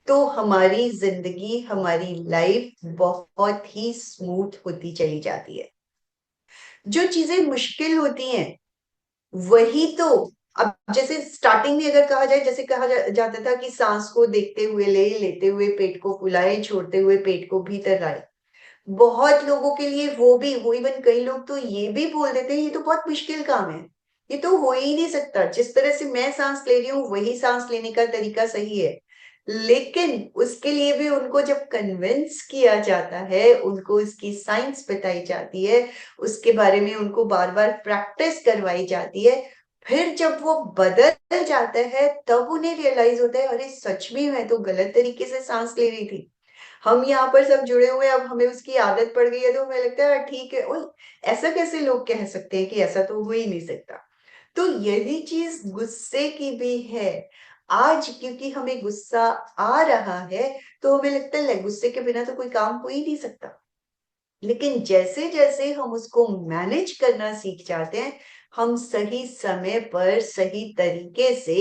C: तो हमारी जिंदगी, हमारी लाइफ बहुत ही स्मूथ होती चली जाती है। जो चीजें मुश्किल होती हैं वही तो, अब जैसे स्टार्टिंग में अगर कहा जाए, जैसे जाता था कि सांस को देखते हुए लेते हुए पेट को फुलाए, छोड़ते हुए पेट को भीतर लाए। बहुत लोगों के लिए वो इवन कई लोग तो ये भी बोल देते हैं ये तो बहुत मुश्किल काम है, ये तो हो ही नहीं सकता। जिस तरह से मैं सांस ले रही हूँ वही सांस लेने का तरीका सही है। लेकिन उसके लिए भी उनको जब कन्विंस किया जाता है, उनको इसकी साइंस बताई जाती है, उसके बारे में उनको बार बार प्रैक्टिस करवाई जाती है, फिर जब वो बदल जाता है तब उन्हें रियलाइज होता है अरे सच में मैं तो गलत तरीके से सांस ले रही थी। हम यहाँ पर सब जुड़े हुए हैं, अब हमें उसकी आदत पड़ गई है तो हमें लगता है ठीक है। और ऐसा कैसे लोग कह सकते हैं कि ऐसा तो हो ही नहीं सकता। तो यही चीज गुस्से की भी है। आज क्योंकि हमें गुस्सा आ रहा है तो हमें लगता है गुस्से के बिना तो कोई काम हो ही नहीं सकता। लेकिन जैसे जैसे हम उसको मैनेज करना सीख जाते हैं, हम सही समय पर सही तरीके से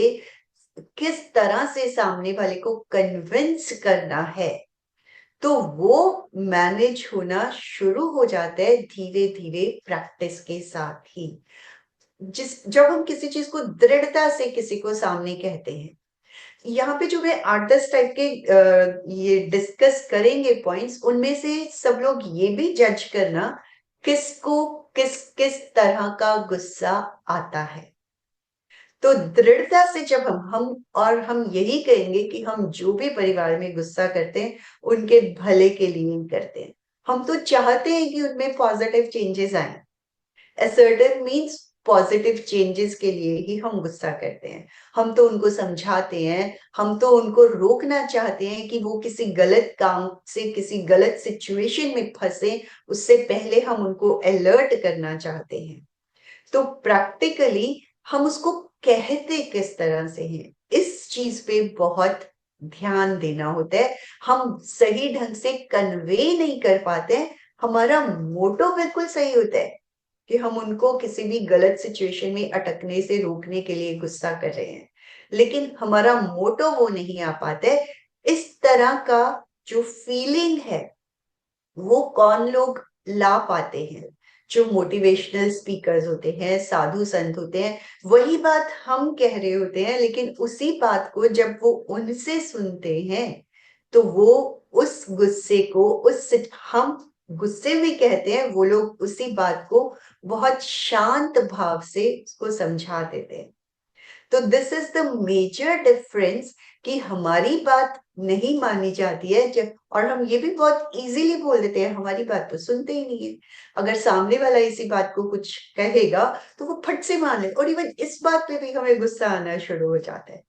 C: किस तरह से सामने वाले को कन्विंस करना है, तो वो मैनेज होना शुरू हो जाता है धीरे धीरे प्रैक्टिस के साथ ही। जब हम किसी चीज को दृढ़ता से किसी को सामने कहते हैं, यहाँ पे जो मैं 8-10 टाइप के ये डिस्कस करेंगे पॉइंट्स, उनमें से सब लोग ये भी जज करना किसको किस किस तरह का गुस्सा आता है। तो दृढ़ता से जब हम यही कहेंगे कि हम जो भी परिवार में गुस्सा करते हैं उनके भले के लिए ही करते हैं। हम तो चाहते हैं कि उनमें पॉजिटिव चेंजेस आए। असर्टिव मीन्स पॉजिटिव चेंजेस के लिए ही हम गुस्सा करते हैं। हम तो उनको समझाते हैं, हम तो उनको रोकना चाहते हैं कि वो किसी गलत काम से, किसी गलत सिचुएशन में फंसे, उससे पहले हम उनको अलर्ट करना चाहते हैं। तो प्रैक्टिकली हम उसको कहते किस तरह से हैं, इस चीज पे बहुत ध्यान देना होता है। हम सही ढंग से कन्वे नहीं कर पाते हैं। हमारा मोटो बिल्कुल सही होता है कि हम उनको किसी भी गलत सिचुएशन में अटकने से रोकने के लिए गुस्सा कर रहे हैं, लेकिन हमारा मोटो वो नहीं आ पाता है। इस तरह का जो फीलिंग है वो कौन लोग ला पाते हैं? जो मोटिवेशनल स्पीकर्स होते हैं, साधु संत होते हैं, वही बात हम कह रहे होते हैं। लेकिन उसी बात को जब वो उनसे सुनते हैं तो वो उस गुस्से को, हम गुस्से में कहते हैं, वो लोग उसी बात को बहुत शांत भाव से उसको समझा देते हैं। तो this is the major difference कि हमारी बात नहीं मानी जाती है जब, और हम ये भी बहुत इजीली बोल देते हैं हमारी बात तो सुनते ही नहीं है। अगर सामने वाला इसी बात को कुछ कहेगा तो वो फट से मान ले, और इवन इस बात पे भी हमें गुस्सा आना शुरू हो जाता है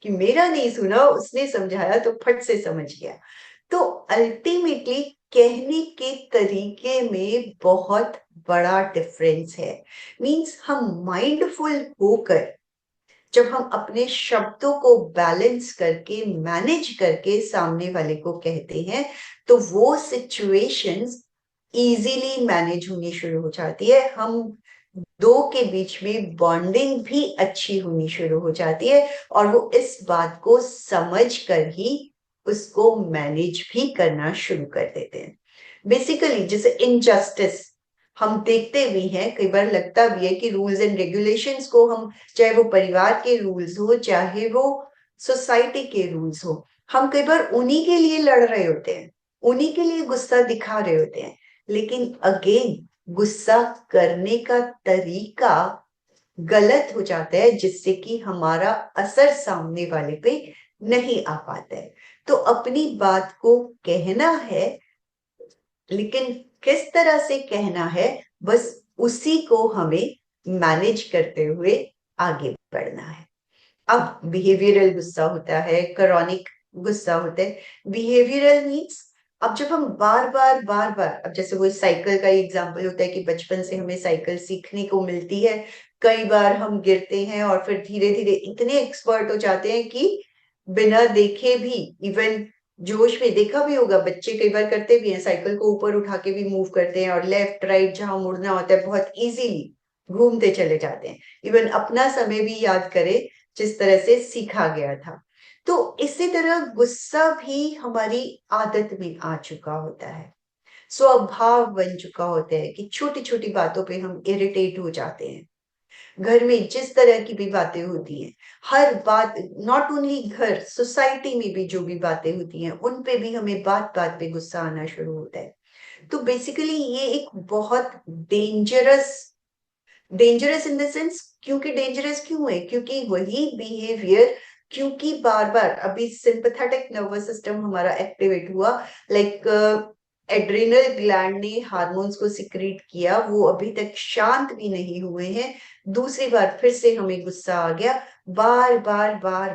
C: कि मेरा नहीं सुना, उसने समझाया तो फट से समझ गया। तो अल्टीमेटली कहने के तरीके में बहुत बड़ा डिफरेंस है। मींस हम माइंडफुल होकर जब हम अपने शब्दों को बैलेंस करके, मैनेज करके सामने वाले को कहते हैं तो वो सिचुएशंस इजीली मैनेज होनी शुरू हो जाती है। हम दो के बीच में बॉन्डिंग भी अच्छी होनी शुरू हो जाती है और वो इस बात को समझ कर ही उसको मैनेज भी करना शुरू कर देते हैं। बेसिकली जैसे इनजस्टिस हम देखते भी हैं, कई बार लगता भी है कि रूल्स एंड रेगुलेशंस को हम, चाहे वो परिवार के रूल्स हो, चाहे वो सोसाइटी के रूल्स हो, हम कई बार उन्हीं के लिए लड़ रहे होते हैं, उन्हीं के लिए गुस्सा दिखा रहे होते हैं, लेकिन अगेन गुस्सा करने का तरीका गलत हो जाता है, जिससे कि हमारा असर सामने वाले पे नहीं आ पाता है। तो अपनी बात को कहना है, लेकिन किस तरह से कहना है, बस उसी को हमें मैनेज करते हुए आगे बढ़ना है। अब बिहेवियरल गुस्सा होता है, क्रॉनिक गुस्सा होता है। बिहेवियरल मीन्स अब जब हम बार बार, अब जैसे वो साइकिल का एग्जांपल होता है कि बचपन से हमें साइकिल सीखने को मिलती है, कई बार हम गिरते हैं और फिर धीरे धीरे इतने एक्सपर्ट हो जाते हैं कि बिना देखे भी, इवन जोश में देखा भी होगा, बच्चे कई बार करते भी हैं, साइकिल को ऊपर उठा के भी मूव करते हैं और लेफ्ट राइट जहां मुड़ना होता है बहुत इजीली घूमते चले जाते हैं। इवन अपना समय भी याद करें जिस तरह से सीखा गया था। तो इसी तरह गुस्सा भी हमारी आदत में आ चुका होता है, स्वभाव बन चुका होता है कि छोटी छोटी बातों पे हम इरिटेट हो जाते हैं। घर में जिस तरह की भी बातें होती हैं, हर बात, नॉट ओनली घर, सोसाइटी में भी जो भी बातें होती हैं उन पे भी हमें बात बात पे गुस्सा आना शुरू होता है। तो बेसिकली ये एक बहुत dangerous, dangerous in the sense, क्योंकि डेंजरस क्यों है, क्योंकि वही बिहेवियर, क्योंकि बार बार अभी सिंपैथेटिक नर्वस सिस्टम हमारा एक्टिवेट हुआ, लाइक एड्रिनल ग्लैंड ने हार्मोन्स को सिक्रीट किया, वो अभी तक शांत भी नहीं हुए हैं, दूसरी बार फिर से हमें गुस्सा आ गया, बार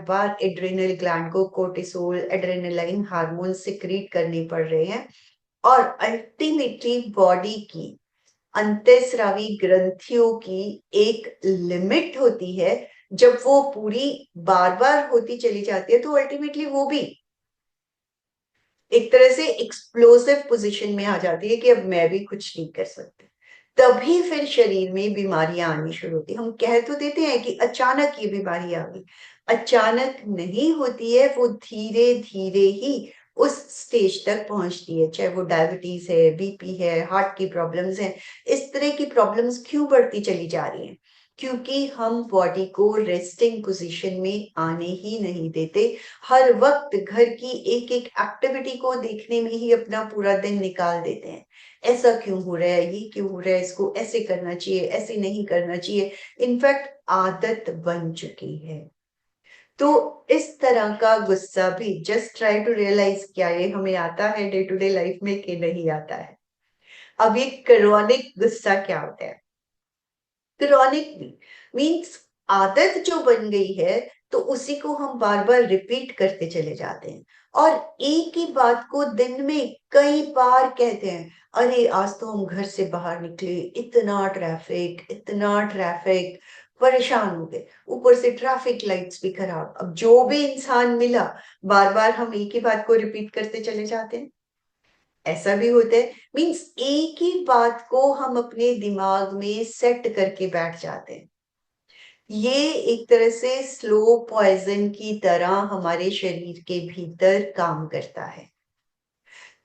C: बार एड्रिनल ग्लैंड को कोर्टिसोल, एड्रेनालाइन हार्मोन सिक्रीट करने पड़ रहे हैं, और अल्टीमेटली बॉडी की अंतःस्रावी ग्रंथियों की एक लिमिट होती है, जब वो पूरी बार बार होती चली जाती है तो अल्टीमेटली वो भी एक तरह से एक्सप्लोसिव पोजीशन में आ जाती है कि अब मैं भी कुछ नहीं कर सकती। तभी फिर शरीर में बीमारियां आनी शुरू होती। हम कह तो देते हैं कि अचानक ये बीमारी आ गई, अचानक नहीं होती है, वो धीरे धीरे ही उस स्टेज तक पहुंचती है, चाहे वो डायबिटीज है, बीपी है, हार्ट की प्रॉब्लम्स हैं। इस तरह की प्रॉब्लम्स क्यों बढ़ती चली जा रही हैं? क्योंकि हम बॉडी को रेस्टिंग पोजीशन में आने ही नहीं देते, हर वक्त घर की एक एक एक्टिविटी को देखने में ही अपना पूरा दिन निकाल देते हैं। ऐसा क्यों हो रहा है, ये क्यों हो रहा है, इसको ऐसे करना चाहिए, ऐसे नहीं करना चाहिए, इनफैक्ट आदत बन चुकी है। तो इस तरह का गुस्सा भी, जस्ट ट्राई टू रियलाइज, क्या ये हमें आता है डे टू डे लाइफ में कि नहीं आता है। अब ये क्रॉनिक गुस्सा क्या होता है? क्रॉनिक मीन्स आदत जो बन गई है, तो उसी को हम बार बार रिपीट करते चले जाते हैं और एक ही बात को दिन में कई बार कहते हैं। अरे आज तो हम घर से बाहर निकले, इतना ट्रैफिक, परेशान हो गए, ऊपर से ट्रैफिक लाइट्स भी खराब। अब जो भी इंसान मिला, बार बार हम एक ही बात को रिपीट करते चले जाते हैं। ऐसा भी होता है, मीन्स एक ही बात को हम अपने दिमाग में सेट करके बैठ जाते हैं। ये एक तरह से स्लो पॉइजन की तरह हमारे शरीर के भीतर काम करता है,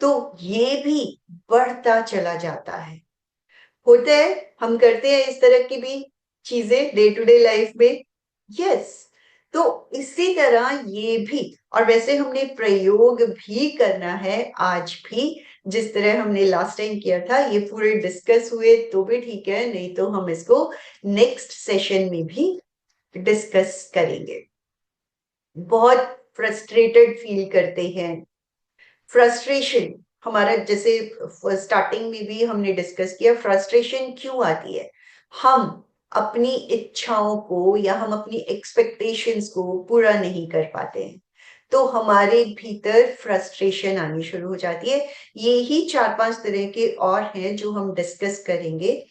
C: तो ये भी बढ़ता चला जाता है। होता है, हम करते हैं इस तरह की भी चीजें डे टू डे लाइफ में। यस, तो इसी तरह ये भी, और वैसे हमने प्रयोग भी करना है आज भी, जिस तरह हमने लास्ट टाइम किया था। ये पूरे डिस्कस हुए तो भी ठीक है, नहीं तो हम इसको नेक्स्ट सेशन में भी डिस्कस करेंगे। बहुत फ्रस्ट्रेटेड फील करते हैं, फ्रस्ट्रेशन हमारा, जैसे स्टार्टिंग में भी हमने डिस्कस किया, फ्रस्ट्रेशन क्यों आती है? हम अपनी इच्छाओं को या हम अपनी एक्सपेक्टेशंस को पूरा नहीं कर पाते हैं, तो हमारे भीतर फ्रस्ट्रेशन आनी शुरू हो जाती है। ये ही 4-5 तरह के और हैं जो हम डिस्कस करेंगे।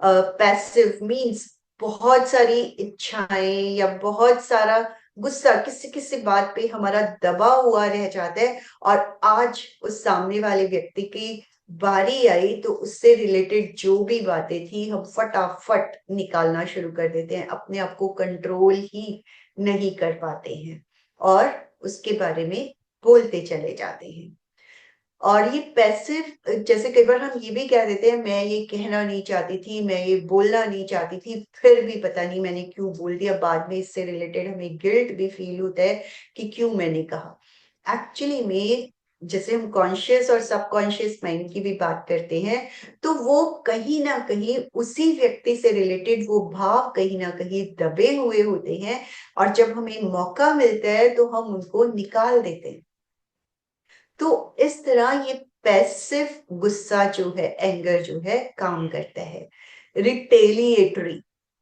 C: पैसिव मीन्स बहुत सारी इच्छाएं या बहुत सारा गुस्सा किसी किसी बात पे हमारा दबा हुआ रह जाता है, और आज उस सामने वाले व्यक्ति की बारी आई तो उससे रिलेटेड जो भी बातें थी हम फटाफट निकालना शुरू कर देते हैं, अपने आप को कंट्रोल ही नहीं कर पाते हैं और उसके बारे में बोलते चले जाते हैं। और ये पैसिव, जैसे कई बार हम ये भी कह देते हैं, मैं ये कहना नहीं चाहती थी, मैं ये बोलना नहीं चाहती थी, फिर भी पता नहीं मैंने क्यों बोल दिया, बाद में इससे रिलेटेड हमें गिल्ट भी फील होता है कि क्यों मैंने कहा। एक्चुअली में जैसे हम कॉन्शियस और सबकॉन्शियस माइंड की भी बात करते हैं, तो वो कहीं ना कहीं उसी व्यक्ति से रिलेटेड वो भाव कहीं ना कहीं दबे हुए होते हैं, और जब हमें मौका मिलता है तो हम उनको निकाल देते हैं। तो इस तरह ये पैसिव गुस्सा जो है, एंगर जो है, काम करता है। रिटेलिएटरी,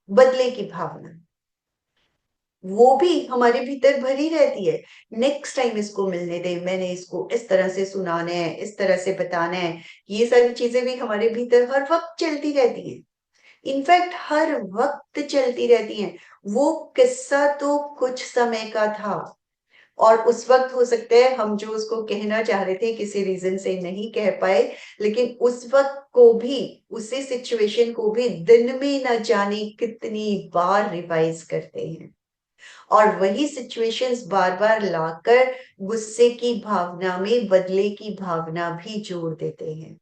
C: बदले की भावना, वो भी हमारे भीतर भरी रहती है। नेक्स्ट टाइम इसको मिलने दे, मैंने इसको इस तरह से सुनाना है, इस तरह से बताना है। ये सारी चीजें भी हमारे भीतर हर वक्त चलती रहती हैं। इनफैक्ट हर वक्त चलती रहती हैं। वो किस्सा तो कुछ समय का था, और उस वक्त हो सकता है हम जो उसको कहना चाह रहे थे किसी रीजन से नहीं कह पाए, लेकिन उस वक्त को भी, उसी सिचुएशन को भी दिन में न जाने कितनी बार रिवाइज करते हैं, और वही सिचुएशंस बार बार लाकर गुस्से की भावना में बदले की भावना भी जोड़ देते हैं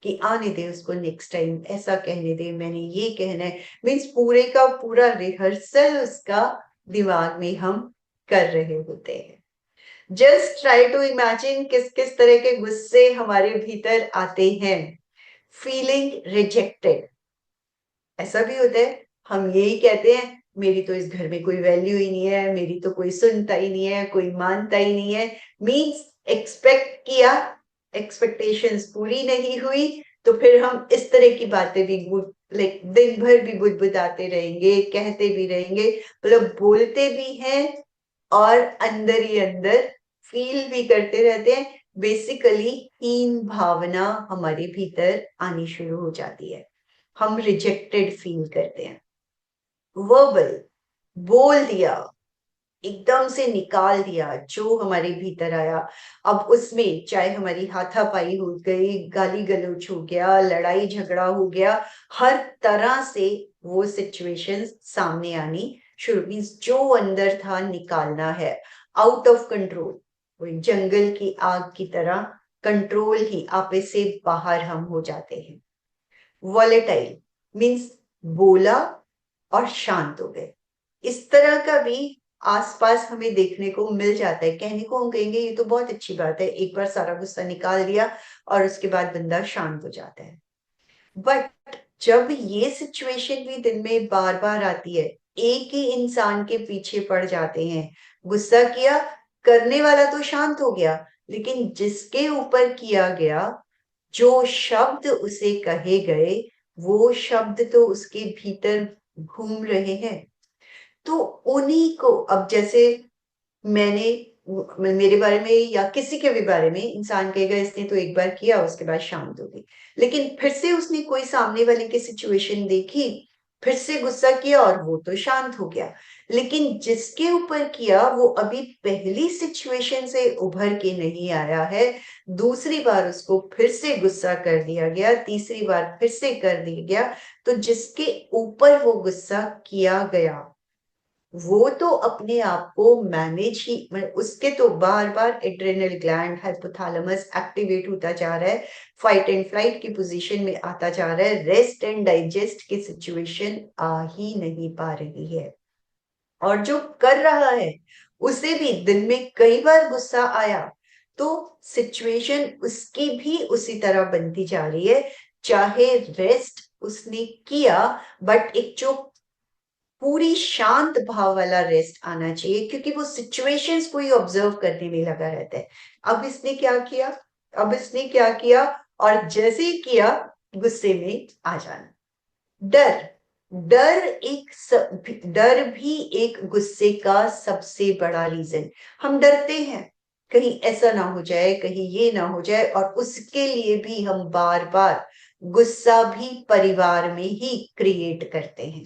C: कि आने दे उसको, नेक्स्ट टाइम ऐसा कहने दे, मैंने ये कहना है। मीन्स पूरे का पूरा रिहर्सल उसका दिमाग में हम कर रहे होते हैं। जस्ट ट्राई टू इमेजिन किस किस तरह के गुस्से हमारे भीतर आते हैं। फीलिंग रिजेक्टेड, ऐसा भी होता है। हम यही कहते हैं, मेरी तो इस घर में कोई वैल्यू ही नहीं है, मेरी तो कोई सुनता ही नहीं है, कोई मानता ही नहीं है। मीन्स एक्सपेक्ट किया, एक्सपेक्टेशंस पूरी नहीं हुई, तो फिर हम इस तरह की बातें भी लाइक दिन भर भी बुदबुदाते रहेंगे, कहते भी रहेंगे, मतलब बोलते भी हैं और अंदर ही अंदर फील भी करते रहते हैं। बेसिकली हीन भावना हमारे भीतर आनी शुरू हो जाती है। हम रिजेक्टेड फील करते हैं। वर्बल, बोल दिया, एकदम से निकाल दिया जो हमारे भीतर आया। अब उसमें चाहे हमारी हाथापाई हो गई, गाली गलौज हो गया, लड़ाई झगड़ा हो गया, हर तरह से वो सिचुएशन सामने आनी शुरू, मीन्स जो अंदर था निकालना है। आउट ऑफ कंट्रोल, वो जंगल की आग की तरह कंट्रोल ही आपे से बाहर हम हो जाते हैं। वॉलेटाइल मीन्स बोला और शांत हो गए। इस तरह का भी आसपास हमें देखने को मिल जाता है। कहने को हम कहेंगे ये तो बहुत अच्छी बात है, एक बार सारा गुस्सा निकाल दिया और उसके बाद बंदा शांत हो जाता है। बट जब ये सिचुएशन भी दिन में बार बार आती है, एक ही इंसान के पीछे पड़ जाते हैं, गुस्सा किया, करने वाला तो शांत हो गया, लेकिन जिसके ऊपर किया गया, जो शब्द उसे कहे गए, वो शब्द तो उसके भीतर घूम रहे हैं। तो उन्हीं को, अब जैसे मैंने, मेरे बारे में या किसी के भी बारे में इंसान कहेगा इसने तो एक बार किया उसके बाद शांत हो गई, लेकिन फिर से उसने कोई सामने वाले की सिचुएशन देखी, फिर से गुस्सा किया और वो तो शांत हो गया। लेकिन जिसके ऊपर किया वो अभी पहली सिचुएशन से उभर के नहीं आया है, दूसरी बार उसको फिर से गुस्सा कर दिया गया, तीसरी बार फिर से कर दिया गया। तो जिसके ऊपर वो गुस्सा किया गया वो तो अपने आप को मैनेज ही, उसके तो बार बार एड्रेनल ग्लैंड, हाइपोथैलेमस एक्टिवेट होता जा रहा है, फाइट एंड फ्लाइट की पोजीशन में आता जा रहा है, रेस्ट एंड डाइजेस्ट की सिचुएशन आ ही नहीं पा रही है। और जो कर रहा है उसे भी दिन में कई बार गुस्सा आया, तो सिचुएशन उसकी भी उसी तरह बनती जा रही है। चाहे रेस्ट उसने किया, बट एक जो पूरी शांत भाव वाला रेस्ट आना चाहिए, क्योंकि वो सिचुएशंस को ही ऑब्जर्व करने में लगा रहता है। अब इसने क्या किया, अब इसने क्या किया, और जैसे ही किया गुस्से में आ जाना। डर, डर भी एक गुस्से का सबसे बड़ा रीजन। हम डरते हैं कहीं ऐसा ना हो जाए, कहीं ये ना हो जाए, और उसके लिए भी हम बार बार गुस्सा भी परिवार में ही क्रिएट करते हैं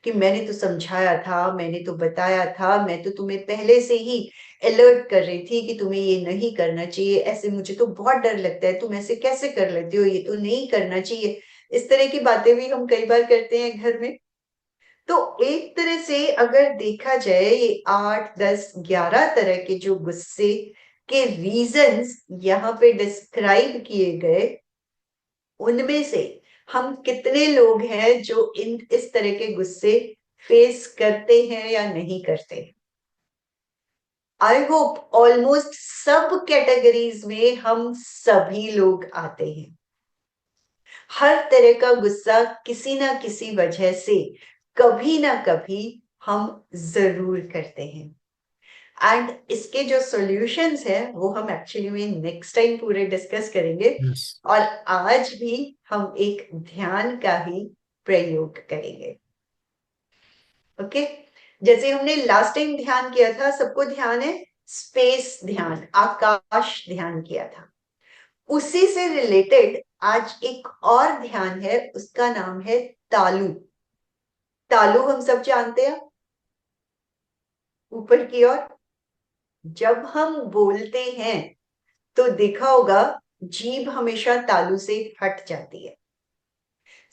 C: कि मैंने तो समझाया था, मैंने तो बताया था, मैं तो तुम्हें पहले से ही अलर्ट कर रही थी कि तुम्हें ये नहीं करना चाहिए, ऐसे मुझे तो बहुत डर लगता है, तुम ऐसे कैसे कर लेते हो, ये तो नहीं करना चाहिए। इस तरह की बातें भी हम कई बार करते हैं घर में। तो एक तरह से अगर देखा जाए, ये 8, 10, 11 तरह के जो गुस्से के रीजंस यहाँ पे डिस्क्राइब किए गए, उनमें से हम कितने लोग हैं जो इस तरह के गुस्से फेस करते हैं या नहीं करते। आई होप ऑलमोस्ट सब कैटेगरीज में हम सभी लोग आते हैं। हर तरह का गुस्सा किसी ना किसी वजह से कभी ना कभी हम जरूर करते हैं। एंड इसके जो सॉल्यूशंस है वो हम एक्चुअली में नेक्स्ट टाइम पूरे डिस्कस करेंगे।
B: Yes.
C: और आज भी हम एक ध्यान का ही प्रयोग करेंगे। ओके, जैसे हमने लास्ट टाइम ध्यान किया था, सबको ध्यान है, स्पेस ध्यान, आकाश ध्यान किया था। उसी से रिलेटेड आज एक और ध्यान है, उसका नाम है तालु। तालु हम सब जानते हैं, ऊपर की ओर जब हम बोलते हैं तो देखा होगा जीभ हमेशा तालू से हट जाती है।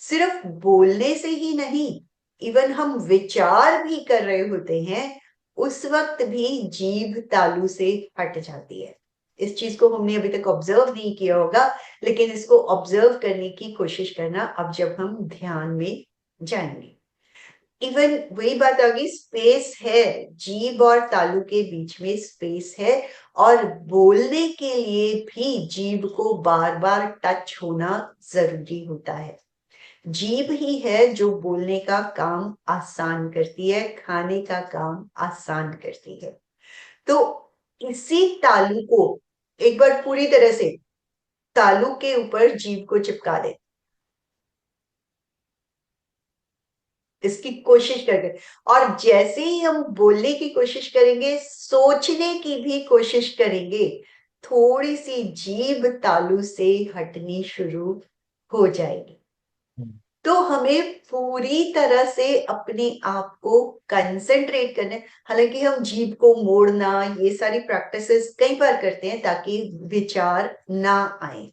C: सिर्फ बोलने से ही नहीं, इवन हम विचार भी कर रहे होते हैं उस वक्त भी जीभ तालू से हट जाती है। इस चीज को हमने अभी तक ऑब्जर्व नहीं किया होगा, लेकिन इसको ऑब्जर्व करने की कोशिश करना अब जब हम ध्यान में जाएंगे। इवन वही बात आ गई, स्पेस है, जीभ और तालू के बीच में स्पेस है। और बोलने के लिए भी जीभ को बार बार टच होना जरूरी होता है। जीभ ही है जो बोलने का काम आसान करती है, खाने का काम आसान करती है। तो इसी तालू को एक बार पूरी तरह से तालू के ऊपर जीभ को चिपका दे, इसकी कोशिश करके। और जैसे ही हम बोलने की कोशिश करेंगे, सोचने की भी कोशिश करेंगे, थोड़ी सी जीभ तालू से हटनी शुरू हो जाएगी। तो हमें पूरी तरह से अपने आप को कंसंट्रेट करना है। हालांकि हम जीभ को मोड़ना, ये सारी प्रैक्टिसेस कई बार करते हैं ताकि विचार ना आए।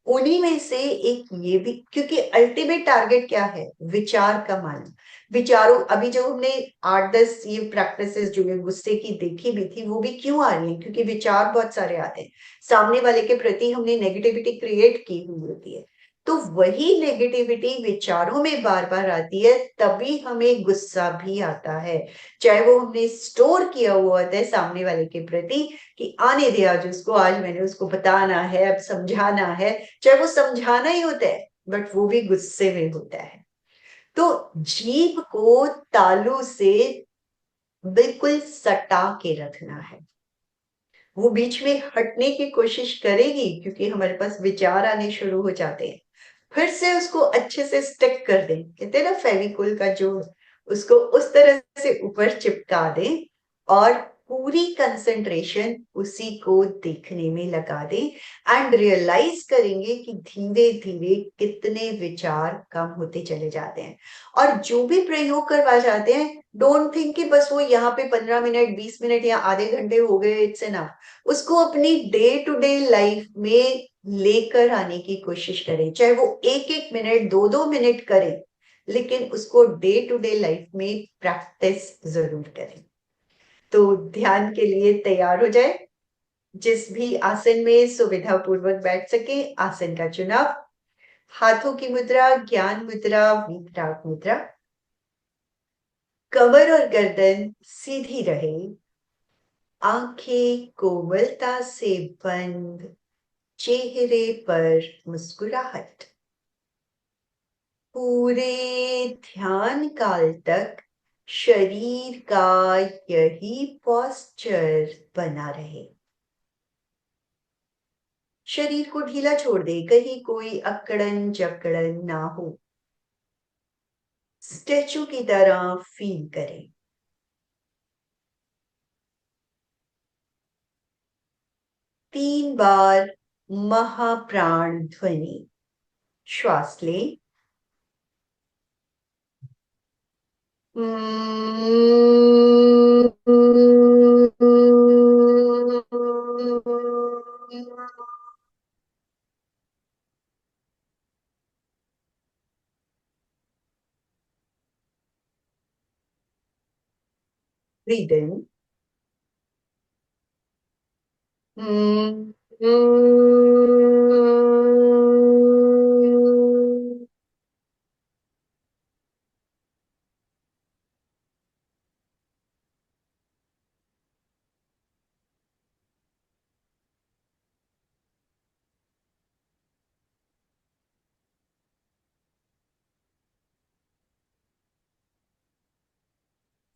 C: उन्हीं में से एक ये भी, क्योंकि अल्टीमेट टारगेट क्या है, विचार कमाना। विचारों, अभी जो हमने 8-10 ये प्रैक्टिसेस जो है गुस्से की देखी भी थी, वो भी क्यों आ रही है, क्योंकि विचार बहुत सारे आते हैं। सामने वाले के प्रति हमने नेगेटिविटी क्रिएट की हुई होती है, तो वही नेगेटिविटी विचारों में बार बार आती है, तभी हमें गुस्सा भी आता है। चाहे वो हमने स्टोर किया हुआ होता है सामने वाले के प्रति कि आने दे आज उसको, आज मैंने उसको बताना है, अब समझाना है, चाहे वो समझाना ही होता है बट वो भी गुस्से में होता है। तो जीभ को तालू से बिल्कुल सटा के रखना है। वो बीच में हटने की कोशिश करेगी क्योंकि हमारे पास विचार आने शुरू हो जाते हैं। फिर से उसको अच्छे से स्टिक कर दें, कहते हैं ना फेविकोल का जोड़, उसको उस तरह से ऊपर चिपका दें और पूरी कंसंट्रेशन उसी को देखने में लगा दें। एंड रियलाइज करेंगे कि धीरे धीरे कितने विचार कम होते चले जाते हैं। और जो भी प्रयोग करवा जाते हैं, डोंट थिंक कि बस वो यहाँ पे 15 मिनट 20 मिनट या आधे घंटे हो गए, इट्स एनफ। उसको अपनी डे टू डे लाइफ में लेकर आने की कोशिश करें, चाहे वो 1-1 मिनट 2-2 मिनट करें, लेकिन उसको डे टू डे लाइफ में प्रैक्टिस जरूर करें। तो ध्यान के लिए तैयार हो जाए, जिस भी आसन में सुविधा पूर्वक बैठ सके आसन का चुनाव। हाथों की मुद्रा, ज्ञान मुद्रा, वीतराग मुद्रा। कमर और गर्दन सीधी रहे, आंखें कोमलता से बंद, चेहरे पर मुस्कुराहट। पूरे ध्यान काल तक शरीर का यही पोस्चर बना रहे। शरीर को ढीला छोड़ दे, कहीं कोई अकड़न जकड़न ना हो। स्टैचू की तरह फील करें। 3 बार महाप्राण ध्वनि, श्वास लें। Breathe in.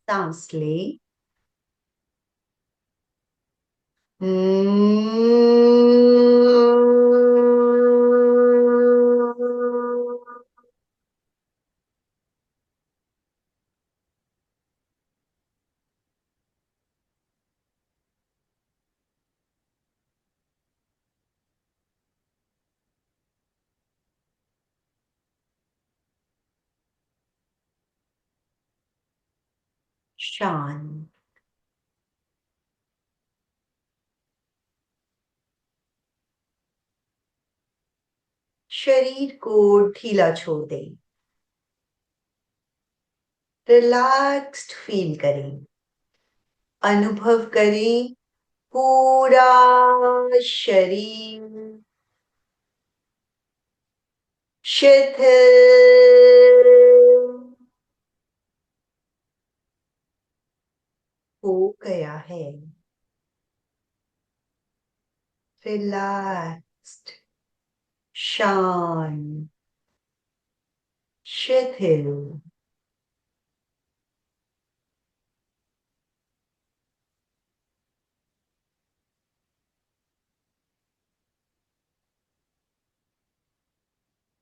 C: सांस ले। शांत। शरीर को ढीला छोड़ दें। रिलैक्स्ड फील करें। अनुभव करें पूरा शरीर शिथिल हो गया है। रिलैक्स्ड, शांत, शिथिल।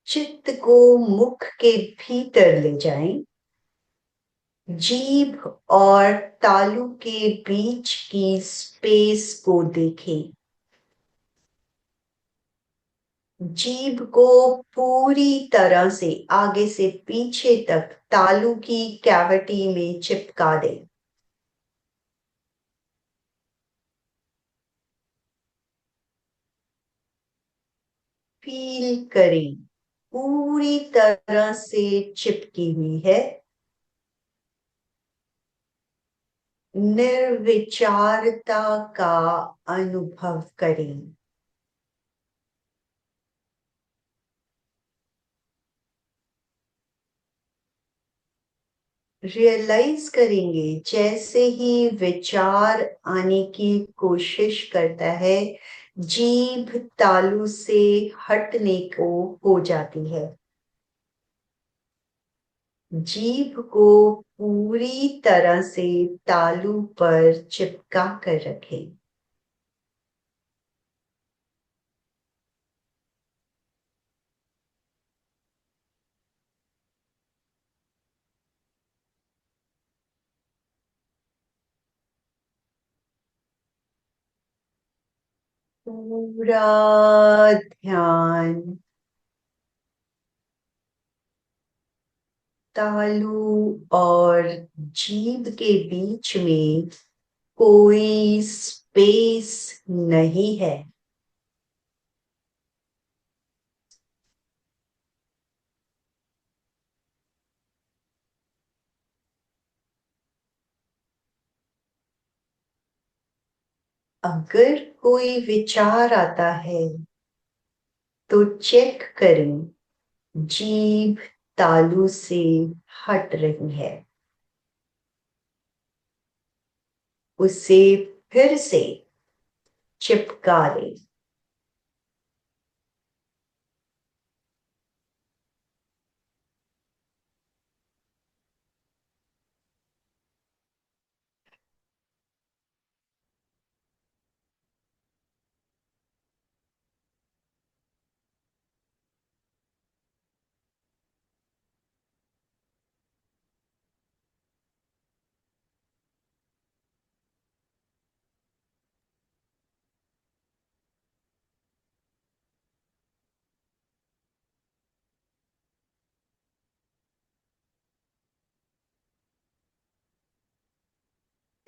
C: चित्त को मुख के भीतर ले जाएं। जीभ और तालू के बीच की स्पेस को देखें। जीभ को पूरी तरह से आगे से पीछे तक तालू की कैविटी में चिपका दें। फील करें पूरी तरह से चिपकी हुई है। निर्विचारता का अनुभव करें। रियलाइज करेंगे जैसे ही विचार आने की कोशिश करता है, जीभ तालू से हटने को हो जाती है। जीभ को पूरी तरह से तालू पर चिपका कर रखें। पूरा ध्यान तालू और जीभ के बीच में कोई स्पेस नहीं है। अगर कोई विचार आता है तो चेक करें जीभ तालू से हट रही है। उसे फिर से चिपका लें।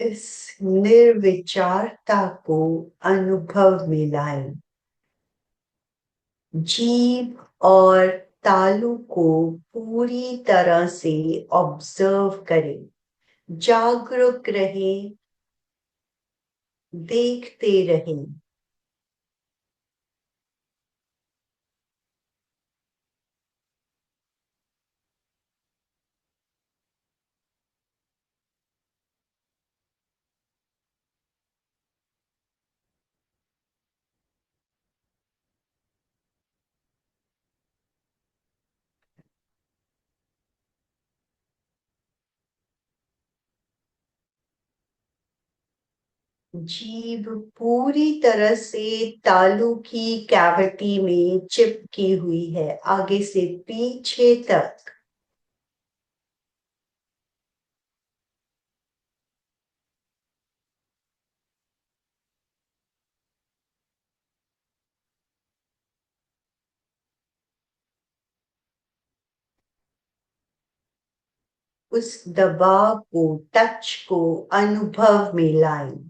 C: इस निर्विचारता को अनुभव में लाएं। जीभ और तालू को पूरी तरह से ऑब्जर्व करें। जागरूक रहें, देखते रहें। जीभ पूरी तरह से तालू की कैविटी में चिपकी हुई है, आगे से पीछे तक। उस दबाव को, टच को अनुभव में लाएं।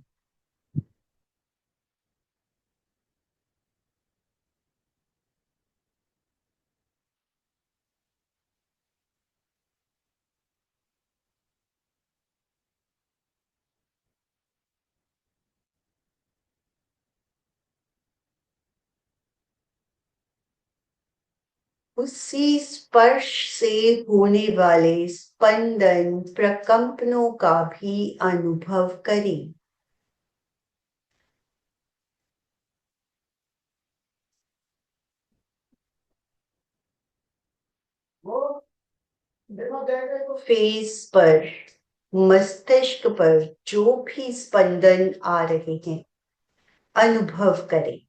C: उसी स्पर्श से होने वाले स्पंदन, प्रकंपनों का भी अनुभव करें। फेस पर, मस्तिष्क पर जो भी स्पंदन आ रहे हैं, अनुभव करें।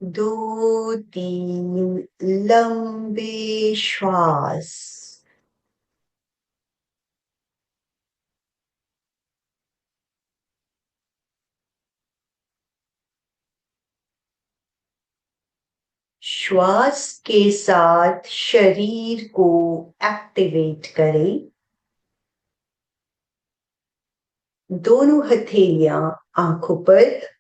C: दो तीन लंबे श्वास। श्वास के साथ शरीर को एक्टिवेट करें। दोनों हथेलियां आंखों पर।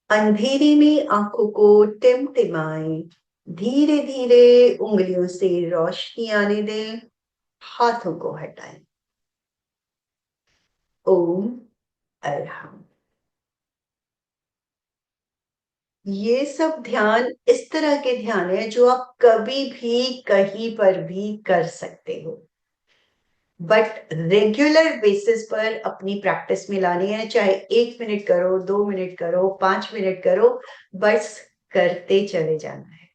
C: अंधेरे में आंखों को टिमटिमाएं। धीरे धीरे उंगलियों से रोशनी आने दें। हाथों को हटाएं। ओम अरहम। ये सब ध्यान इस तरह के ध्यान है जो आप कभी भी कहीं पर भी कर सकते हो, बट रेगुलर बेसिस पर अपनी प्रैक्टिस में लानी है। चाहे 1 मिनट करो, 2 मिनट करो, 5 मिनट करो, बस करते चले जाना है।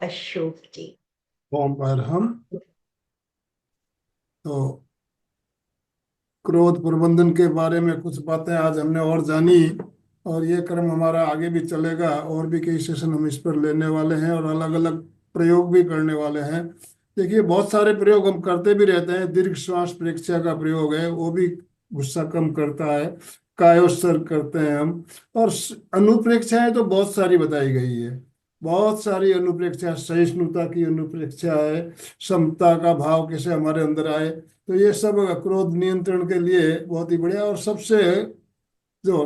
C: अशोक जी।
B: ओम पर हम तो क्रोध प्रबंधन के बारे में कुछ बातें आज हमने और जानी, और ये क्रम हमारा आगे भी चलेगा। और भी कई सेशन हम इस पर लेने वाले हैं और अलग अलग प्रयोग भी करने वाले हैं। देखिए, बहुत सारे प्रयोग हम करते भी रहते हैं। दीर्घ श्वास प्रेक्षा का प्रयोग है, वो भी गुस्सा कम करता है। कायोत्सर्ग करते हैं हम। और अनुप्रेक्षाएं तो बहुत सारी बताई गई है। बहुत सारी अनुप्रेक्षा, सहिष्णुता की अनुप्रेक्षा है, समता का भाव कैसे हमारे अंदर आए। तो ये सब क्रोध नियंत्रण के लिए बहुत ही बढ़िया। और सबसे जो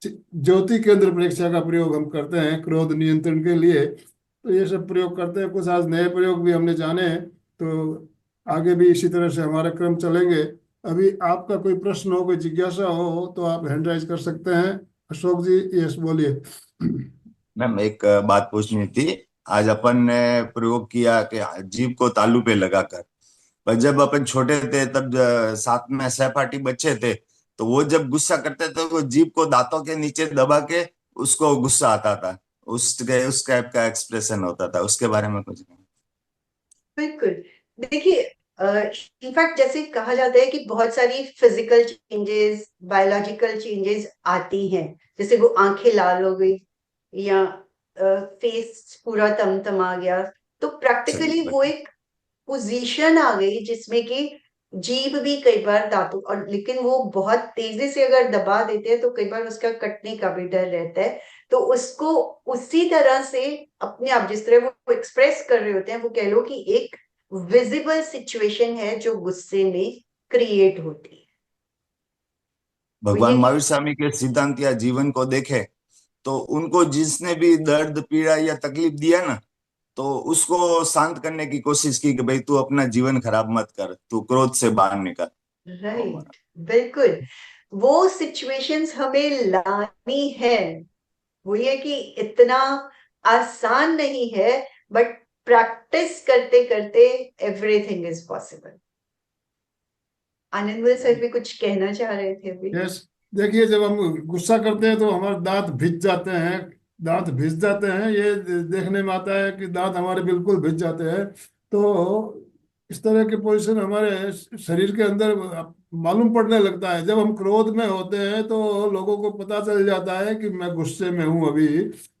B: ज्योति केंद्र परीक्षा का प्रयोग हम करते हैं क्रोध नियंत्रण के लिए, तो ये सब प्रयोग करते हैं। कुछ आज नए प्रयोग भी हमने जाने हैं, तो आगे भी इसी तरह से हमारे क्रम चलेंगे। अभी आपका कोई प्रश्न हो, कोई जिज्ञासा हो, तो आप हैंड राइज कर सकते हैं। अशोक जी, यस बोलिए।
D: मैम, एक बात पूछनी थी। आज अपन ने प्रयोग किया कि जीभ को तालू पे लगाकर, पर जब अपन छोटे थे तब साथ में सहपाठी बच्चे थे, तो वो जब गुस्सा करते थे वो जीभ को दांतों के नीचे दबा के उसको गुस्सा आता था। उस टाइप का एक्सप्रेशन होता था, उसके बारे में कुछ।
C: बिल्कुल। देखिए, इनफैक्ट जैसे कहा जाता है कि बहुत सारी फिजिकल चेंजेस, बायोलॉजिकल चेंजेस आती हैं। जैसे वो आंखें लाल हो गई, या फेस पूरा तमतमा गया, तो प्रैक्टिकली वो एक पोजीशन आ गई जिसमें कि जीभ भी कई बार दांतों, और लेकिन वो बहुत तेजी से अगर दबा देते हैं तो कई बार उसका कटने का भी डर रहता है। तो उसको उसी तरह से अपने आप जिस तरह वो एक्सप्रेस कर रहे होते हैं, वो कह लो कि एक विजिबल सिचुएशन है जो गुस्से में क्रिएट होती है। वो
D: भगवान
C: यही।
D: महावीर स्वामी के सिद्धांत या जीवन को देखे तो उनको जिसने भी दर्द पीड़ा या तकलीफ दिया ना, तो उसको शांत करने की कोशिश की कि भाई तू अपना जीवन खराब मत कर, तू क्रोध से बाहर निकल।
C: राइट, बिल्कुल। वो सिचुएशंस हमें लानी है। वो ये कि इतना आसान नहीं है, बट प्रैक्टिस करते करते everything is possible. Anand sir भी कुछ कहना चाह रहे थे अभी।
B: यस, देखिए जब हम गुस्सा करते हैं तो हमारे दांत भिज जाते हैं। दांत भिज जाते हैं, ये देखने में आता है कि दांत हमारे बिल्कुल भिज जाते हैं। तो इस तरह के पोजीशन हमारे शरीर के अंदर मालूम पड़ने लगता है। जब हम क्रोध में होते हैं तो लोगों को पता चल जाता है कि मैं गुस्से में हूं अभी,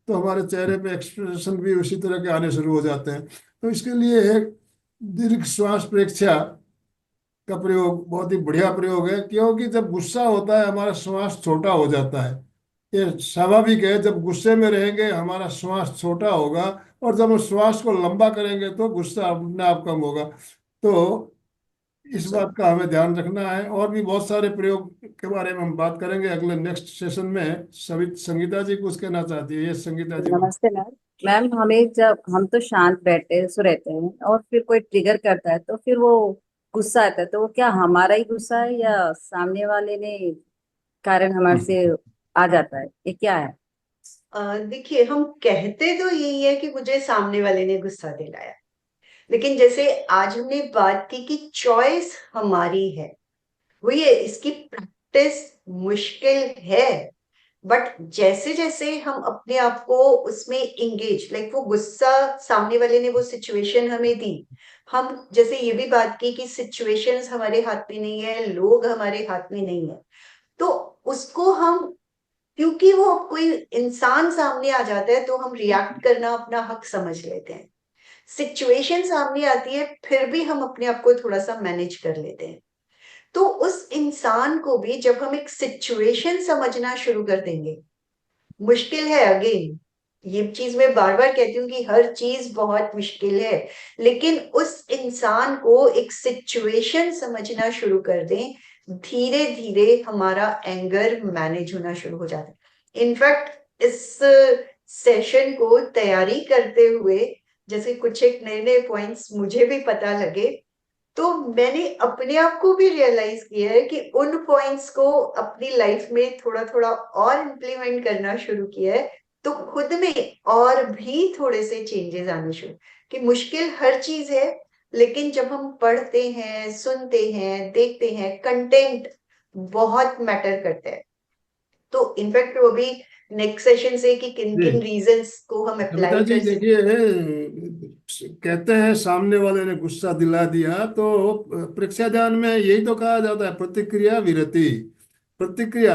B: तो हमारे चेहरे पे एक्सप्रेशन भी उसी तरह के आने शुरू हो जाते हैं। तो इसके लिए एक दीर्घ श्वास प्रेक्षा का प्रयोग बहुत ही बढ़िया प्रयोग है, क्योंकि जब गुस्सा होता है हमारा श्वास छोटा हो जाता है। ये स्वाभाविक है, जब गुस्से में रहेंगे हमारा श्वास छोटा होगा, और जब हम श्वास को लंबा करेंगे तो गुस्सा अपने आप कम होगा। तो इस बात का हमें ध्यान रखना है। और भी बहुत सारे प्रयोग के बारे में हम बात करेंगे अगले नेक्स्ट सेशन में। सभी संगीता जी कुछ कहना चाहती है? ये संगीता जी।
E: नमस्ते मैम। मैम, हमें जब हम तो शांत बैठे सो रहते हैं और फिर कोई ट्रिगर करता है तो फिर वो गुस्सा आता है, तो वो क्या हमारा ही गुस्सा है या सामने वाले ने कारण हमारे से आ जाता है, ये क्या है?
C: देखिए, हम कहते तो यही है कि मुझे सामने वाले ने गुस्सा दिलाया, लेकिन जैसे आज हमने बात की कि चॉइस हमारी है। वो ये इसकी प्रैक्टिस मुश्किल है, बट जैसे जैसे हम अपने आप को उसमें इंगेज, लाइक वो गुस्सा सामने वाले ने वो सिचुएशन हमें दी, हम जैसे ये भी बात की कि सिचुएशंस हमारे हाथ में नहीं है, लोग हमारे हाथ में नहीं है, तो उसको हम, क्योंकि वो कोई इंसान सामने आ जाता है तो हम रिएक्ट करना अपना हक समझ लेते हैं। सिचुएशन सामने आती है फिर भी हम अपने आप को थोड़ा सा मैनेज कर लेते हैं। तो उस इंसान को भी जब हम एक सिचुएशन समझना शुरू कर देंगे, मुश्किल है अगेन, ये चीज मैं बार बार कहती हूँ कि हर चीज बहुत मुश्किल है, लेकिन उस इंसान को एक सिचुएशन समझना शुरू कर दें, धीरे धीरे हमारा एंगर मैनेज होना शुरू हो जाता है। इनफैक्ट इस सेशन को तैयारी करते हुए जैसे कुछ एक नए नए पॉइंट्स मुझे भी पता लगे, तो मैंने अपने आप को भी रियलाइज किया है कि उन पॉइंट्स को अपनी लाइफ में थोड़ा थोड़ा और इम्प्लीमेंट करना शुरू किया है, तो खुद में और भी थोड़े से चेंजेस आने शुरू। कि मुश्किल हर चीज है, लेकिन जब हम पढ़ते हैं, सुनते हैं, देखते हैं, कंटेंट बहुत मैटर करता है। तो इनफैक्ट वो भी नेक्स्ट सेशन से कि किन
B: जी
C: किन रीजंस को हम
B: कविता
C: अप्लाई
B: जी
C: कर सकते
B: देखिए, कहते हैं सामने वाले ने गुस्सा दिला दिया, तो परीक्षा ध्यान में यही तो कहा जाता है, प्रतिक्रिया विरति। प्रतिक्रिया,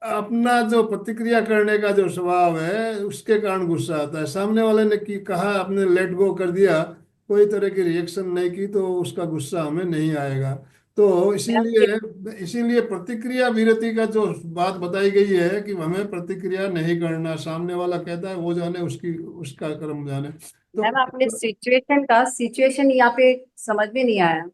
B: अपना जो प्रतिक्रिया करने का जो स्वभाव है उसके कारण गुस्सा आता है। सामने वाले ने की कहा, आपने लेट गो कर दिया, कोई तरह की रिएक्शन नहीं की, तो उसका गुस्सा हमें नहीं आएगा। तो
E: मैम,
B: इसीलिए इसीलिए प्रतिक्रिया विरति का जो बात बताई गई है कि हमें प्रतिक्रिया नहीं करना, सामने वाला कहता है वो जाने, उसकी उसका कर्म जाने। तो
E: मैम आपने सिचुएशन यहाँ पे समझ में नहीं आया।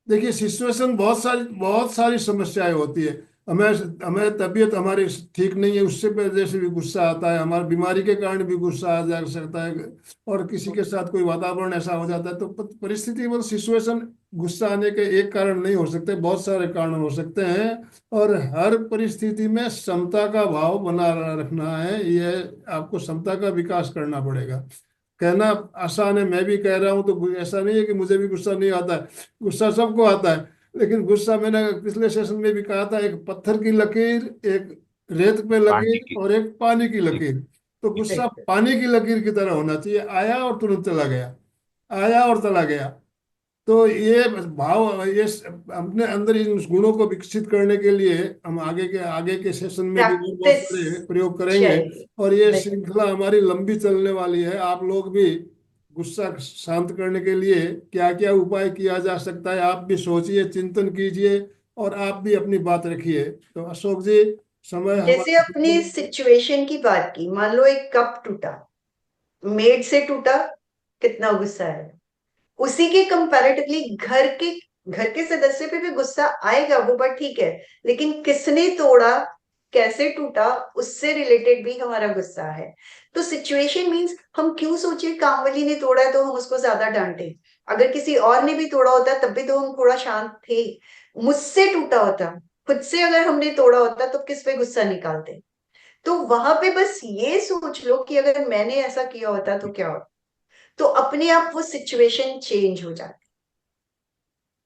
B: देखिए, सिचुएशन बहुत सारी समस्याएं होती है। हमें हमें तबीयत हमारी ठीक नहीं है, उससे वजह से भी गुस्सा आता है, हमारी बीमारी के कारण भी गुस्सा आ जा सकता है, और किसी के साथ कोई वातावरण ऐसा हो जाता है। तो परिस्थिति मतलब सिचुएशन गुस्सा आने के एक कारण नहीं हो सकते, बहुत सारे कारण हो सकते हैं। और हर परिस्थिति में समता का भाव बना रखना है, यह आपको समता का विकास करना पड़ेगा। कहना आसान है, मैं भी कह रहा हूं, तो ऐसा नहीं है कि मुझे भी गुस्सा नहीं आता है, गुस्सा सबको आता है। लेकिन गुस्सा, मैंने पिछले सेशन में भी कहा था, एक पत्थर की लकीर, एक रेत पे
D: पानी
B: लकीर,
D: की।
B: और एक पानी की लकीर। तो गुस्सा
C: हैं।
B: पानी की लकीर की तरह होना चाहिए, आया और तुरंत चला गया, आया और चला गया। तो ये भाव, ये अपने अंदर इन गुणों को विकसित करने के लिए हम आगे के सेशन में भी बहुत
C: प्रैक्टिस
B: सारे प्रयोग करेंगे।
C: चाहिए।
B: और ये
C: बिल्कुल।
B: श्रृंखला हमारी लंबी चलने वाली है। आप लोग भी गुस्सा शांत करने के लिए क्या क्या उपाय किया जा सकता है, आप भी सोचिए, चिंतन कीजिए, और आप भी अपनी बात रखिए। तो अशोक जी, समय
C: जैसे
B: हमारा
C: अपनी सिचुएशन की बात की, मान लो एक कप टूटा, मेड से टूटा, कितना गुस्सा है। उसी के कंपैरेटिवली घर के सदस्य पे भी गुस्सा आएगा, वो बात ठीक है, लेकिन किसने तोड़ा, कैसे टूटा उससे रिलेटेड भी हमारा गुस्सा है। तो सिचुएशन मीन्स हम क्यों सोचे कामवाली ने तोड़ा है तो हम उसको ज्यादा डांटे, अगर किसी और ने भी तोड़ा होता तब भी तो हम थोड़ा शांत थे। मुझसे टूटा होता, खुद से अगर हमने तोड़ा होता तो किस पे गुस्सा निकालते। तो वहां पे बस ये सोच लो कि अगर मैंने ऐसा किया होता तो क्या होता, तो अपने आप वो सिचुएशन चेंज हो जाती।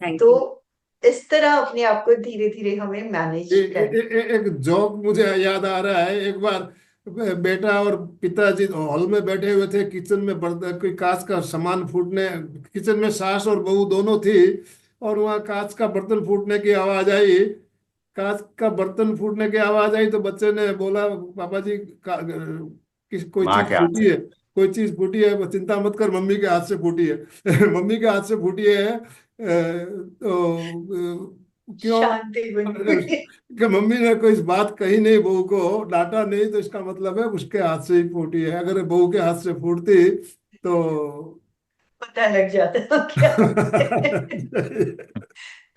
E: थैंक
C: तो
E: यू।
C: इस तरह अपने आप को धीरे धीरे हमें मैनेज करना।
B: एक जोक मुझे याद आ रहा है। एक बार बेटा और पिताजी हॉल में बैठे हुए थे, किचन में बर्तन कोई कांच का सामान फूटने, किचन में सास और बहू दोनों थी, और वहाँ कांच का बर्तन फूटने की आवाज आई। कांच का बर्तन फूटने की आवाज आई तो बच्चे ने बोला, पापा जी कोई
D: माँ
B: चीज
D: के हाथ
B: फूटी
D: से।
B: है, कोई चीज फूटी है, चिंता मत कर, मम्मी के हाथ से फूटी है। मम्मी के हाथ से फूटी है। क्यों?
C: शांति बनी।
B: कि मम्मी ने कोई बात कही नहीं, बहू को डांटा नहीं, तो इसका मतलब है उसके हाथ से ही फूटी है। अगर बहू के हाथ से फूटती तो
C: पता लग जाता क्या।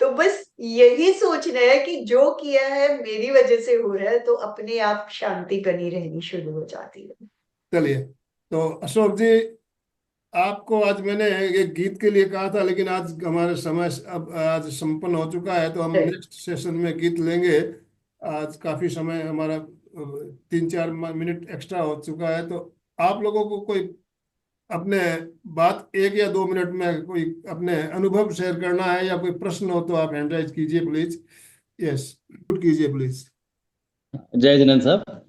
C: तो बस यही सोचना है कि जो किया है मेरी वजह से हो रहा है, तो अपने आप शांति बनी रहनी शुरू हो जाती है।
B: चलिए, तो अशोक जी, आपको आज मैंने एक गीत के लिए कहा था, लेकिन आज हमारे समय अब आज संपन्न हो चुका है, तो हम
C: Right.
B: नेक्स्ट सेशन में गीत लेंगे। आज काफी समय हमारा 3-4 मिनट एक्स्ट्रा हो चुका है, तो आप लोगों को कोई अपने बात 1 या 2 मिनट में कोई अपने अनुभव शेयर करना है, या कोई प्रश्न हो तो आप हैंड राइज कीजिए प्लीज। यस, कीजिए प्लीज।
F: जय जिनेंद्र साहब।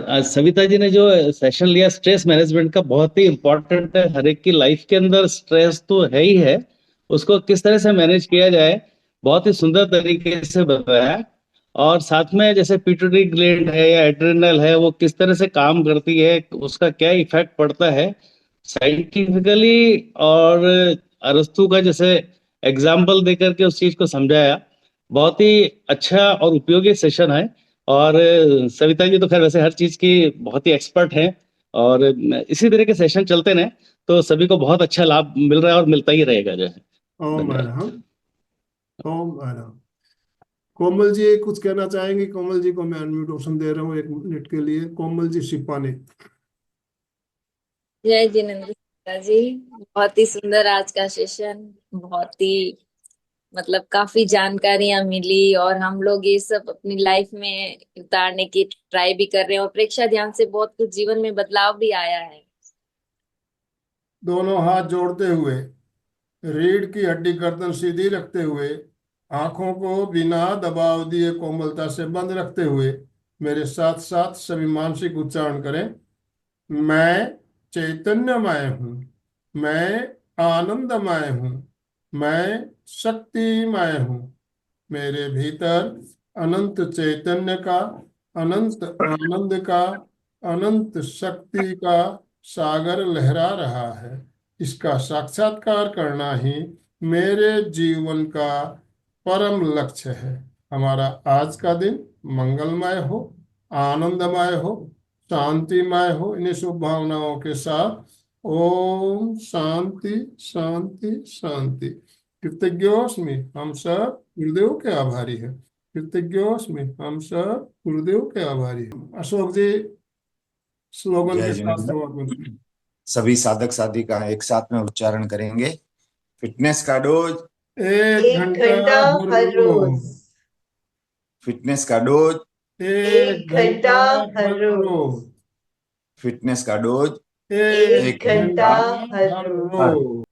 F: आज सविता जी ने जो सेशन लिया स्ट्रेस मैनेजमेंट का, बहुत ही इम्पोर्टेंट है। हर एक की लाइफ के अंदर स्ट्रेस तो है ही है, उसको किस तरह से मैनेज किया जाए बहुत ही सुंदर तरीके से बताया। और साथ में जैसे पिट्यूटरी ग्लैंड है या एड्रिनल है, वो किस तरह से काम करती है, उसका क्या इफेक्ट पड़ता है साइंटिफिकली, और अरस्तु का जैसे एग्जाम्पल देकर के उस चीज को समझाया। बहुत ही अच्छा और उपयोगी सेशन है। और सविता जी तो खैर वैसे हर चीज की बहुत ही एक्सपर्ट हैं, और इसी तरह के सेशन चलते रहे तो सभी को बहुत अच्छा लाभ मिल रहा है और मिलता ही रहेगा जो है।
B: ओम
F: धन्यवाद।
B: मैडम, ओम मैडम। कोमल जी कुछ कहना चाहेंगी? कोमल जी को मैं अनम्यूट ऑप्शन दे रहा हूँ 1 मिनट के लिए। कोमल जी शिपानी।
G: जय जिनेन्द्र जी। बहुत ही सुंदर आज का सेशन, बहुत ही मतलब काफी जानकारियां मिली, और हम लोग ये सब अपनी लाइफ में उतारने की ट्राई भी कर रहे हैं, और प्रेक्षा ध्यान से बहुत कुछ जीवन में बदलाव भी आया है।
B: दोनों हाथ जोड़ते हुए, रीढ़ की हड्डी गर्दन सीधी रखते हुए, आंखों को बिना दबाव दिए कोमलता से बंद रखते हुए, मेरे साथ साथ सभी मानसिक उच्चारण करें। मैं चैतन्यमय हूँ, मैं आनंदमय हूँ, मैं शक्तिमय हूँ। मेरे भीतर अनंत चैतन्य का, अनंत आनंद का, अनंत शक्ति का सागर लहरा रहा है। इसका साक्षात्कार करना ही मेरे जीवन का परम लक्ष्य है। हमारा आज का दिन मंगलमय हो, आनंदमय हो, शांतिमय हो। इन्हीं शुभभावनाओं के साथ ओम शांति शांति शांति। कृतज्ञोस्मि, हम सब गुरुदेव के आभारी हैं। कृतज्ञोस्मि, हम सब गुरुदेव के आभारी हैं। अशोक जी, स्लोगन
D: जय
B: के साथ
D: जिनेंद्र।
B: समापन।
D: सभी साधक साधिका एक साथ में उच्चारण करेंगे। फिटनेस का डोज,
B: 1 घंटा
C: 1 घंटा
B: हर
C: हर रोज,
B: रोज।
D: फिटनेस का डोज,
B: 1 घंटा
C: 1 घंटा हर
B: हर
C: रोज,
B: रोज।
D: फिटनेस का डोज,
B: एक
C: 1 घंटा
D: घंटा
B: घंटा
C: हर
B: हर
C: रोज।
D: हर
B: रोज।